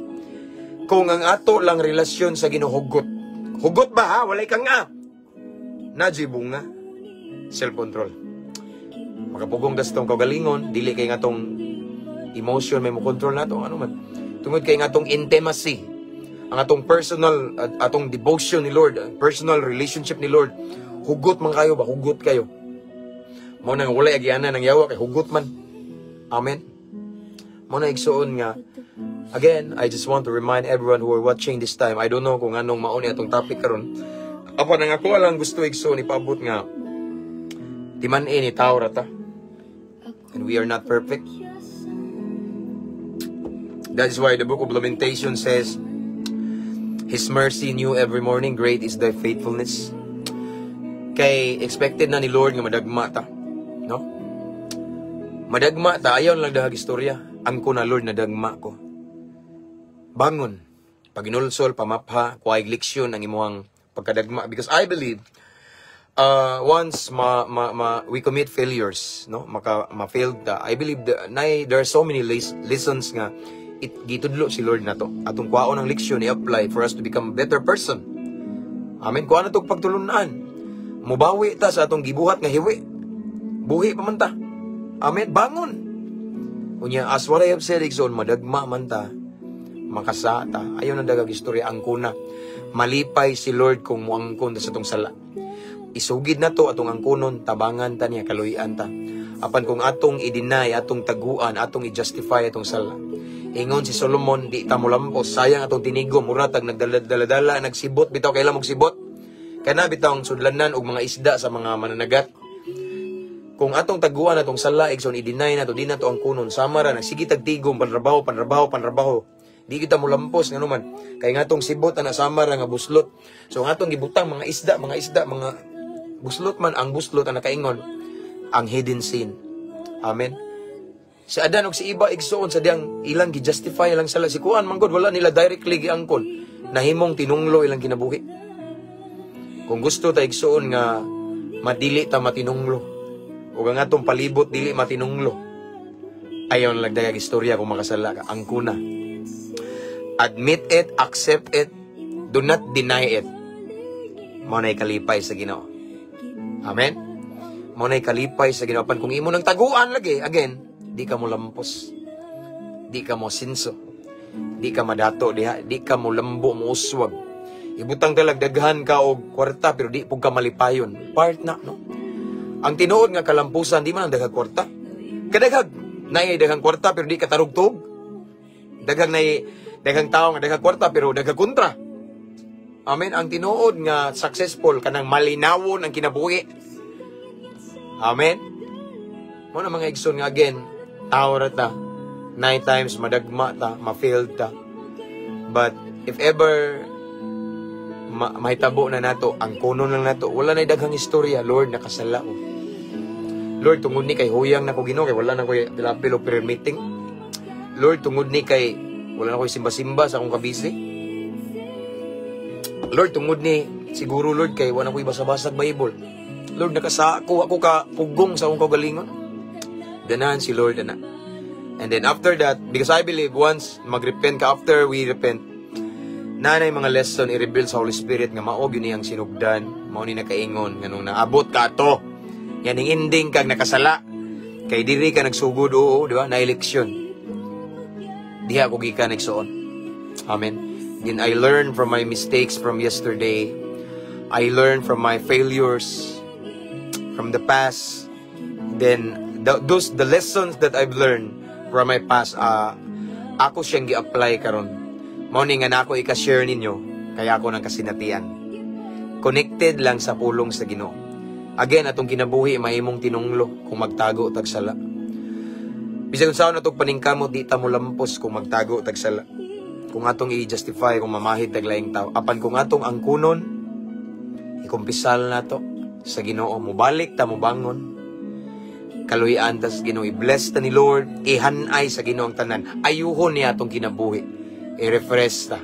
kung ang ato lang relasyon sa Ginoo hugot ba ha, walay kang nga, nadyo'y bunga, self-control. Makapugong das tong kagalingon, dili kay nga tong emotion may mo control nato, ano man, tungod kay nga tong intimacy, ang atong personal, atong devotion ni Lord, personal relationship ni Lord, hugot man kayo ba, hugot kayo. Mo nang walay agianan ng yawa kay hugot man. Amen. Mo na igsuon nga. Again, I just want to remind everyone who are watching this time. I don't know kung anong mauni atong topic karon. Apa nang ako lang gusto igsuon ipabot nga. Di man ini tao rata. And we are not perfect. That is why the book of Lamentation says, His mercy new every morning, great is thy faithfulness. Kay expected na ni Lord nga madagma ta. No? Madagma ta, ayaw lang dahag istorya. Ang ko na Lord, nadagma ko. Bangon. Paginulsol, pamapha, kuhay leksyon ang imuhang pagkadagma. Because I believe, once we commit failures, no? Ma-failed ta, I believe there are so many lessons nga gitudlo si Lord na to. Atong kwaon ang leksyon i-apply for us to become a better person. Amen. Kuha na itong pagtulunan. Mubawi ta sa atong gibuhat nga hiwi. Buhi pa man ta. Amen. Bangon. Unya, as what I have said, igsoon, madagma man ta, makasata. Ayaw na dagag istorya ang kuna. Malipay si Lord kung muangkon sa itong sala. Isugid na to atong angkunon, tabangan ta niya, kaluyan ta. Apan kung atong i-deny, atong taguan, atong i-justify atong sala. Ingon si Solomon, di ta mo lampos. Sayang atong tinigo, muratag nagdaladala, nagsibot, bitaw kailan magsibot. Kana bitaw ang sudlanan og mga isda sa mga mananagat. Kung atong taguan atong salaig, so i-deny na to, di na to ang kunon. Samara, nagsige tagtigom, panrabaho. Di kita mo lampos, nga naman. Kaya nga tong sibot, na samara nga buslot. So nga tong gibutang, mga isda, mga buslot man, ang buslot, ang nakaingon, ang hidden sin. Amen. Si Adan og si Iba igsoon sa diyang ilang gi-justify lang sala si kuan manggod wala nila directly giangkon nahimong tinunglo ilang kinabuhi. Kung gusto ta igsoon nga madili ta matinunglo ug ang atong palibot dili matinunglo. Ayon lang dayag istorya kung makasala ka ang kuna. Admit it, accept it, do not deny it. Mao nay kalipay sa Ginoo. Amen. Mao nay kalipay sa Ginoo. Kung imo nang taguan lagi again di ka mo lampos. Di ka mo sinso. Di ka madato diha, di ka mo lambo mo uswag. Ibutang talagdaghan ka og kwarta pero di pug ka malipayon. Part na no. Ang tinuod nga kalampusan di man ang daghang kwarta. Kadaghag nay daghang kwarta pero di ka tarugtog. Daghang tao nga daghang kwarta pero daghang kontra. Amen. Ang tinuod nga successful kanang malinawon ang kinabuhi. Amen. Mo na mga igsoon nga again tao ta 9 times madagma ta ma-failed ta but if ever mahitabo na nato ang kuno lang nato wala na daghang istorya Lord nakasala ko Lord tungod ni kay huyang na ko Ginoo kay wala na ko pilapil o prayer meeting Lord tungod ni kay wala na ko simba-simba sa akong kabisi Lord tungod ni siguro Lord kay wala ko basa-basag Bible Lord nakasa ako ka pugong sa akong kagalingon ganahan si Lord na. And then after that, because I believe once mag-repent ka, after we repent, nanay mga lesson i-reveal sa Holy Spirit nga mao gyud niyang sinugdan, mao ni nakaingon nga nung naabot ka to. Yan ang ending kag nakasala. Kay diri ka nagsugod oo, di ba? Na eleksyon. Diha ko gikan nagsuon. Amen. Then I learned from my mistakes from yesterday. I learned from my failures from the past. Then the lessons that I've learned from my past, ako siyang gi-apply karon. Mao ni nga nako i-share ninyo, kaya ako nang kasinatian. Connected lang sa pulong sa Ginoo. Again, atong kinabuhi mahimong tinunglo kung magtago tag sala. Bisag unsa na tong paningkamot di ta mo lampos kung magtago tag sala. Kung atong i-justify kung mamahid tag laing tao, apan kung atong angkunon ikumpisal nato sa Ginoo, mobalik ta mo bangon. Kaluyan tas Ginoo i-bless ta ni Lord, ihanay sa Ginoo ang tanan. Ayuhon niya atong kinabuhi. I-refresh ta.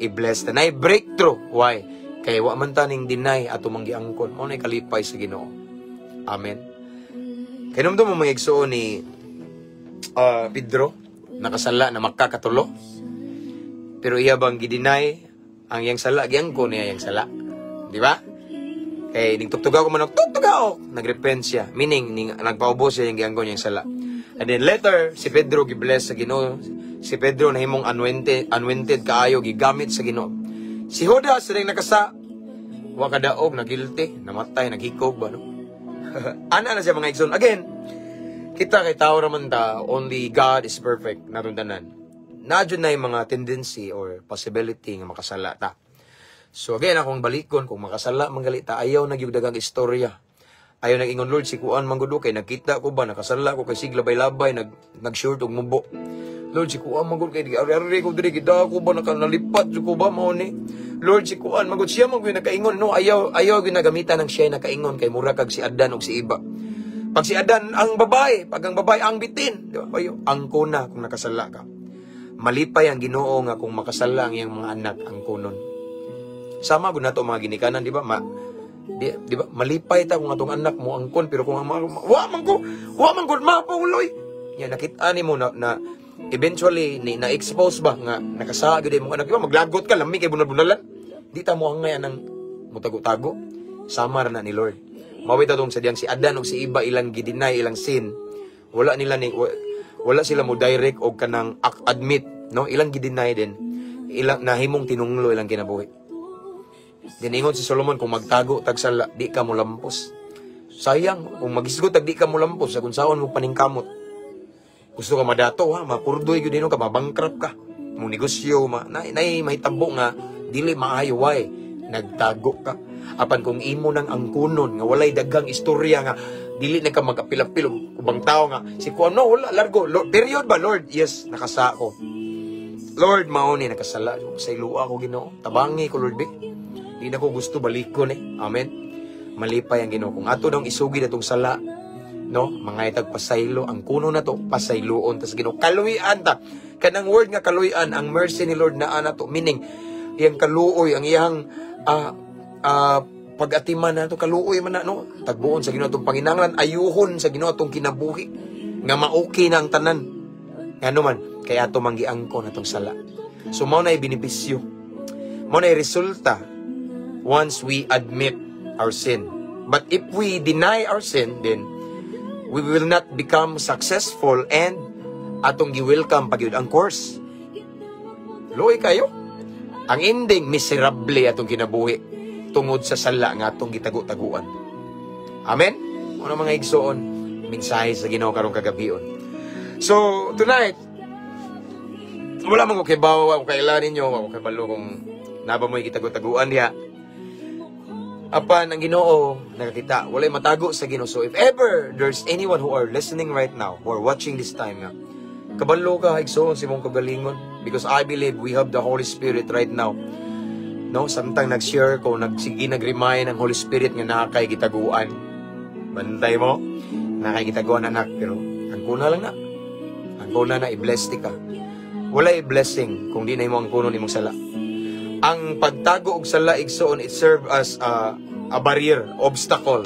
I-bless ta. Na breakthrough. Why? Kaya wa man ta ning deny atong manggiangkon. Mao nay kalipay sa Ginoo. Amen. Kaya namdo mo mga igsoon ni Pedro nakasala na makakatulo. Pero iya bang gideny ang yang sala giangkon niya yang sala. Di ba? Kay ning tugtugaw ko man tugtugaw nagrepent siya meaning ning nagpaubos siya yung gianggon niyang sala and then later si Pedro gibless sa Ginoo si Pedro nahimong anointed kaayo gigamit sa Ginoo si Judas ring nakasa wa kadaog nagilty namatay naghikog ba no ana na siya mga igsoon again kita kay tao raman ta only God is perfect narundanan nadyo na yung mga tendency or possibility nga makasala ta. So again, akong balikon, kung makasala, manggalita, ayaw nagyugdagang istorya. Ayaw nag-ingon, Lord, si Kuan manggudo kay nakita ko ba, nakasala ko kay siglabay-labay, nag-short og mubo. Lord, si Kuan manggudo kay ari-ari ko diri, kita ko ba, nakanalipat ko ba, mauni. Lord, si Kuan manggudo siya manggudo nakaingon, no, ayaw ginagamitan ng siya nakaingon kay mura kag si Adan og si Iba. Pag si Adan ang babae, pag ang babae ang bitin, di ba? Ang kuna kung nakasala ka. Malipay ang Ginoo nga kung makasala ang iyang mga anak ang kunon. Sama gud nato mga ginikanan di ba di ba malipay ta kung atong anak mo angkon pero kung wa man gud mapauloy ya nakita ni mo na eventually na-expose ba nga nakasa gid mo anak di ba maglagot ka lami kay bunal-bunalan di ta mo angay anang mutago-tago sama ra na ni Lord mawita tong sa diyang si Adan ug si Iba ilang gidinay ilang sin wala sila mo direct og kanang admit no ilang gidinay din ilang nahimong tinunglo ilang kinabuhi. Diningon si Solomon kung magtago tag sala di ka mo lampos. Sayang kung magisgot tag di ka mo lampos sa kung saon mo paningkamot. gusto ka madato ha, mapurdoy gyud ka, mabankrupt ka, mo negosyo, mahitabo nga dili maayo way nagtago ka. Apan kung imo nang angkunon nga walay daghang istorya nga dili na ka magapil-apil ubang tao nga si kuno wala largo Lord, period ba Lord? Yes, nakasa ko. Lord, mao ni nakasala sa ilua ko Ginoo. Tabangi ko Lord be. Di na ko gusto balikon Amen. Malipay ang Ginoo. Kung ato nang isugid atong sala, no, mga itag pasaylo, ang kuno na to pasayloon tas Ginoo. Kaluyan ta. Kanang word nga kaluyan, ang mercy ni Lord naa na to, meaning iyang kaluoy, ang iyang pag-atiman na to, kaluoy man na, no? Tagbuon sa Ginoo itong panginanglan, ayuhon sa Ginoo itong kinabuhi, nga maukay na ang tanan. Ano man, kaya ito manggiangko na itong sala. So, mao na benepisyo. Mao na resulta once we admit our sin. But if we deny our sin, then we will not become successful and atong gi-welcome pagyud ang course. Luoy kayo. Ang ending, miserable atong kinabuhi tungod sa sala nga atong gitago-taguan. Amen? Ano mga igsoon, mensahe sa Ginoo karong kagabion. So, tonight, wala man ko kay bawa, ako kailan ninyo, ako kay balo kung naba mo'y gitago-taguan niya. Apan ang Ginoo nakakita, walay matago sa Ginoo. So if ever there's anyone who are listening right now, who are watching this time nga, kabalo ka igsoon si mong kagalingon, because I believe we have the Holy Spirit right now. No, samtang nag-share ko, nag-remind ang Holy Spirit nga nakakay gitaguan. Bantay mo, nakakay gitaguan anak, pero ang kuna lang na. Ang kuna na i-bless ka. Wala i-blessing kung di na mo ang kuno nimong sala. Ang pagtago og sala igsoon, it serve as a barrier, obstacle.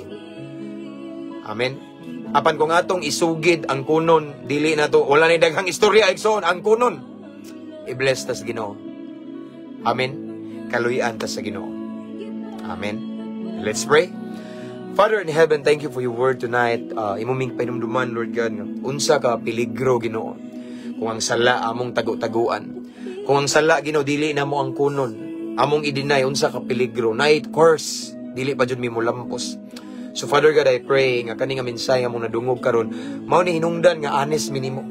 Amen. Apan kung atong isugid ang kunon, dili na to, wala ni daghang istorya igsoon, ang kunon i-bless ta sa Ginoo. Amen. Kaluyan ta sa Ginoo. Amen. Let's pray. Father in heaven, thank you for your word tonight. Imuming painumduman, Lord God, unsa ka peligro Ginoo kung ang sala among tago-taguan. Kung ang sala Ginoo dili na mo ang kunon, among i-deny unsa ka peligro, night course dili pa jud mi molampos. So Father God, I pray nga kani nga mensahe among nadungog karon, mao ni hinungdan nga honest mi nimo.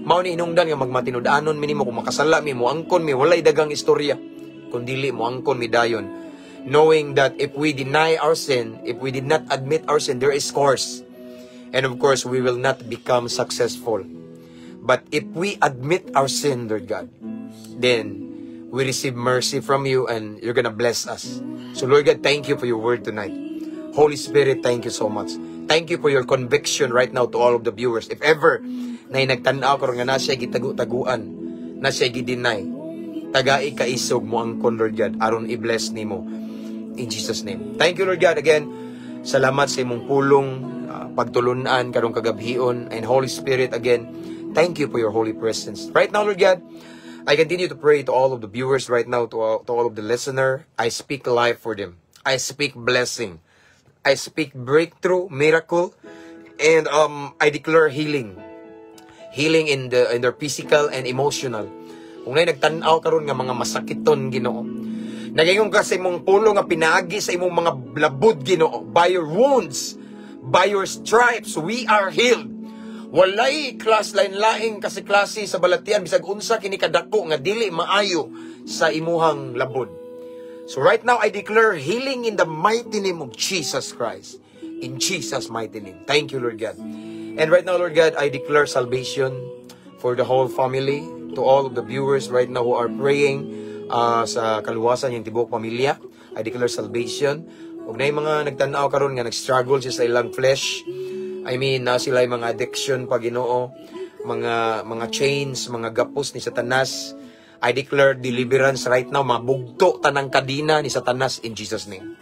Mao ni hinungdan nga magmatinud-anon mi nimo kung makasala mi mo angkon mi walay dagang istorya. Kung dili mo angkon mi dayon. Knowing that if we deny our sin, if we did not admit our sin, there is course. And of course, we will not become successful. But if we admit our sin, Lord God, then we receive mercy from you and you're gonna bless us. So Lord God, thank you for your word tonight. Holy Spirit, thank you so much. Thank you for your conviction right now to all of the viewers. If ever na nagtanaw karon nga na siya gitagu-taguan, na siya gi-deny, tagai ka isog mo ang kon, Lord God, aron i-bless nimo in Jesus name. Thank you Lord God again. Salamat sa imong pulong pagtulunan karong kagabhion, and Holy Spirit again, thank you for your holy presence. Right now Lord God, I continue to pray to all of the viewers right now, to all of the listener. I speak life for them. I speak blessing. I speak breakthrough, miracle, and I declare healing. Healing in their physical and emotional. Kung na nagtanaw karon nga mga masakiton Ginoo, nagayong kasi mong pulo nga pinaagi sa imong mga blabod Ginoo, by your wounds, by your stripes we are healed. Walay klas lain-laing kasi klase sa balatian bisag unsa kini kadako nga dili maayo sa imuhang labod. So right now I declare healing in the mighty name of Jesus Christ. In Jesus mighty name. Thank you Lord God. And right now Lord God, I declare salvation for the whole family, to all of the viewers right now who are praying sa kaluwasan yung tibok pamilya. I declare salvation. Huwag na yung mga nagtanaw karon nga nag-struggle siya sa ilang flesh. I mean, sila yung mga addiction pa Ginoo, mga chains, mga gapos ni Satanas. I declare deliverance right now. Mabugto tanang kadina ni Satanas in Jesus name.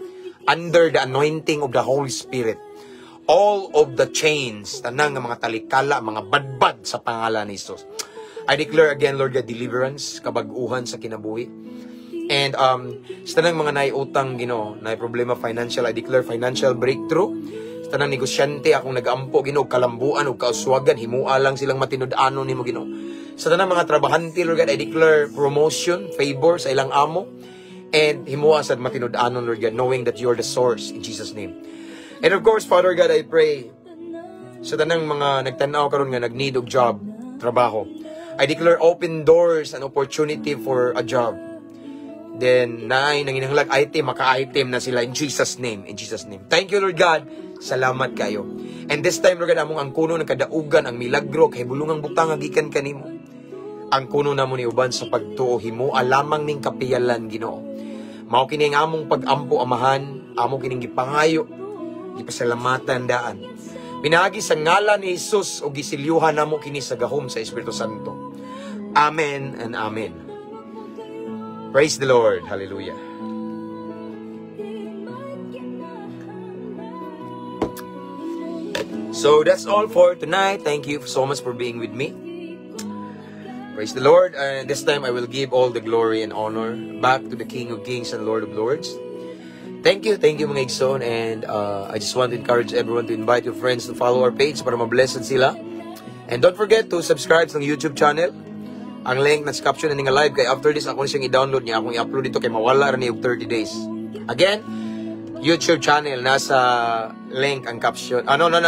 Under the anointing of the Holy Spirit, all of the chains, tanang mga talikala, mga badbad sa pangalan ni Jesus. I declare again, Lord God, deliverance, kabag-uhan sa kinabuhi. And sa tanang mga naiutang Ginoo, na problema financial, I declare financial breakthrough. Sa tanang negosyante, akong nag-ampo Ginoo, kalambuan o kauswagan, himua lang silang matinud-anon nimo Ginoo. Sa tanang mga trabahante, Lord God, I declare promotion, favor sa ilang amo, and himua sa matinud-anon, Lord God, knowing that you're the source in Jesus name. And of course, Father God, I pray sa tanang mga nagtanaw karon nga nag-need og job, trabaho. I declare open doors and opportunity for a job. Then, naay, nanginahanglag item, maka-item na sila in Jesus' name. In Jesus' name. Thank you, Lord God. Salamat kayo. And this time, Lord God, among ang kuno ng kadaugan, ang milagro, kay bulungang butang agikan kanimo. Ang kuno na mo ni uban sa pagtuo, himo, alamang ning kapiyalan, Ginoo. Mao kini ang among pag-ampo, amahan, among kining gipangayo, gipasalamatan daan. Pinagi sa ngalan ni Jesus, o gisilyuhan namo kini sa gahom sa Espiritu Santo. Amen and amen. Praise the Lord. Hallelujah. So that's all for tonight. Thank you so much for being with me. Praise the Lord. And this time I will give all the glory and honor back to the King of Kings and Lord of Lords. Thank you mga igsoon. And I just want to encourage everyone to invite your friends to follow our page para mablessed sila. And don't forget to subscribe sa YouTube channel. Ang link na sa caption na nga live kay after this ako na siyang i-download niya, akong i-upload dito kay mawala rin yung 30 days. Again, YouTube channel, nasa link ang caption.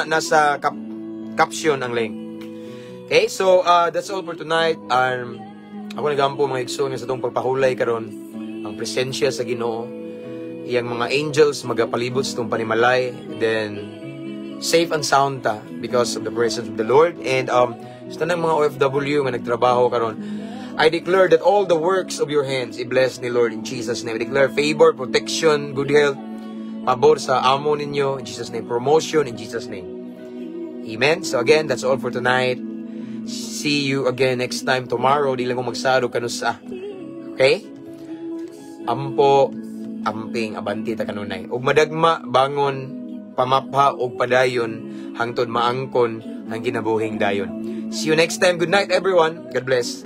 Nasa caption ang link. Okay, so that's all for tonight. Ako nagampo mga igsoon sa itong pagpahulay karon ang presensya sa Ginoo. Iyang mga angels magapalibot sa itong panimalay. Then, safe and sound ta because of the presence of the Lord. And sa tanang mga OFW nga nagtrabaho karon, I declare that all the works of your hands i-bless ni Lord in Jesus' name. I declare favor, protection, good health, pabor sa amo ninyo in Jesus' name, promotion in Jesus' name. Amen. So again, that's all for tonight. See you again next time tomorrow. Di lang ko magsaro kanusa. Okay? Ampo, amping, abanti ta kanunay. Ug madagma, bangon, pamapha, ug padayon, hangtod maangkon, ang ginabuhing dayon. See you next time. Good night, everyone. God bless.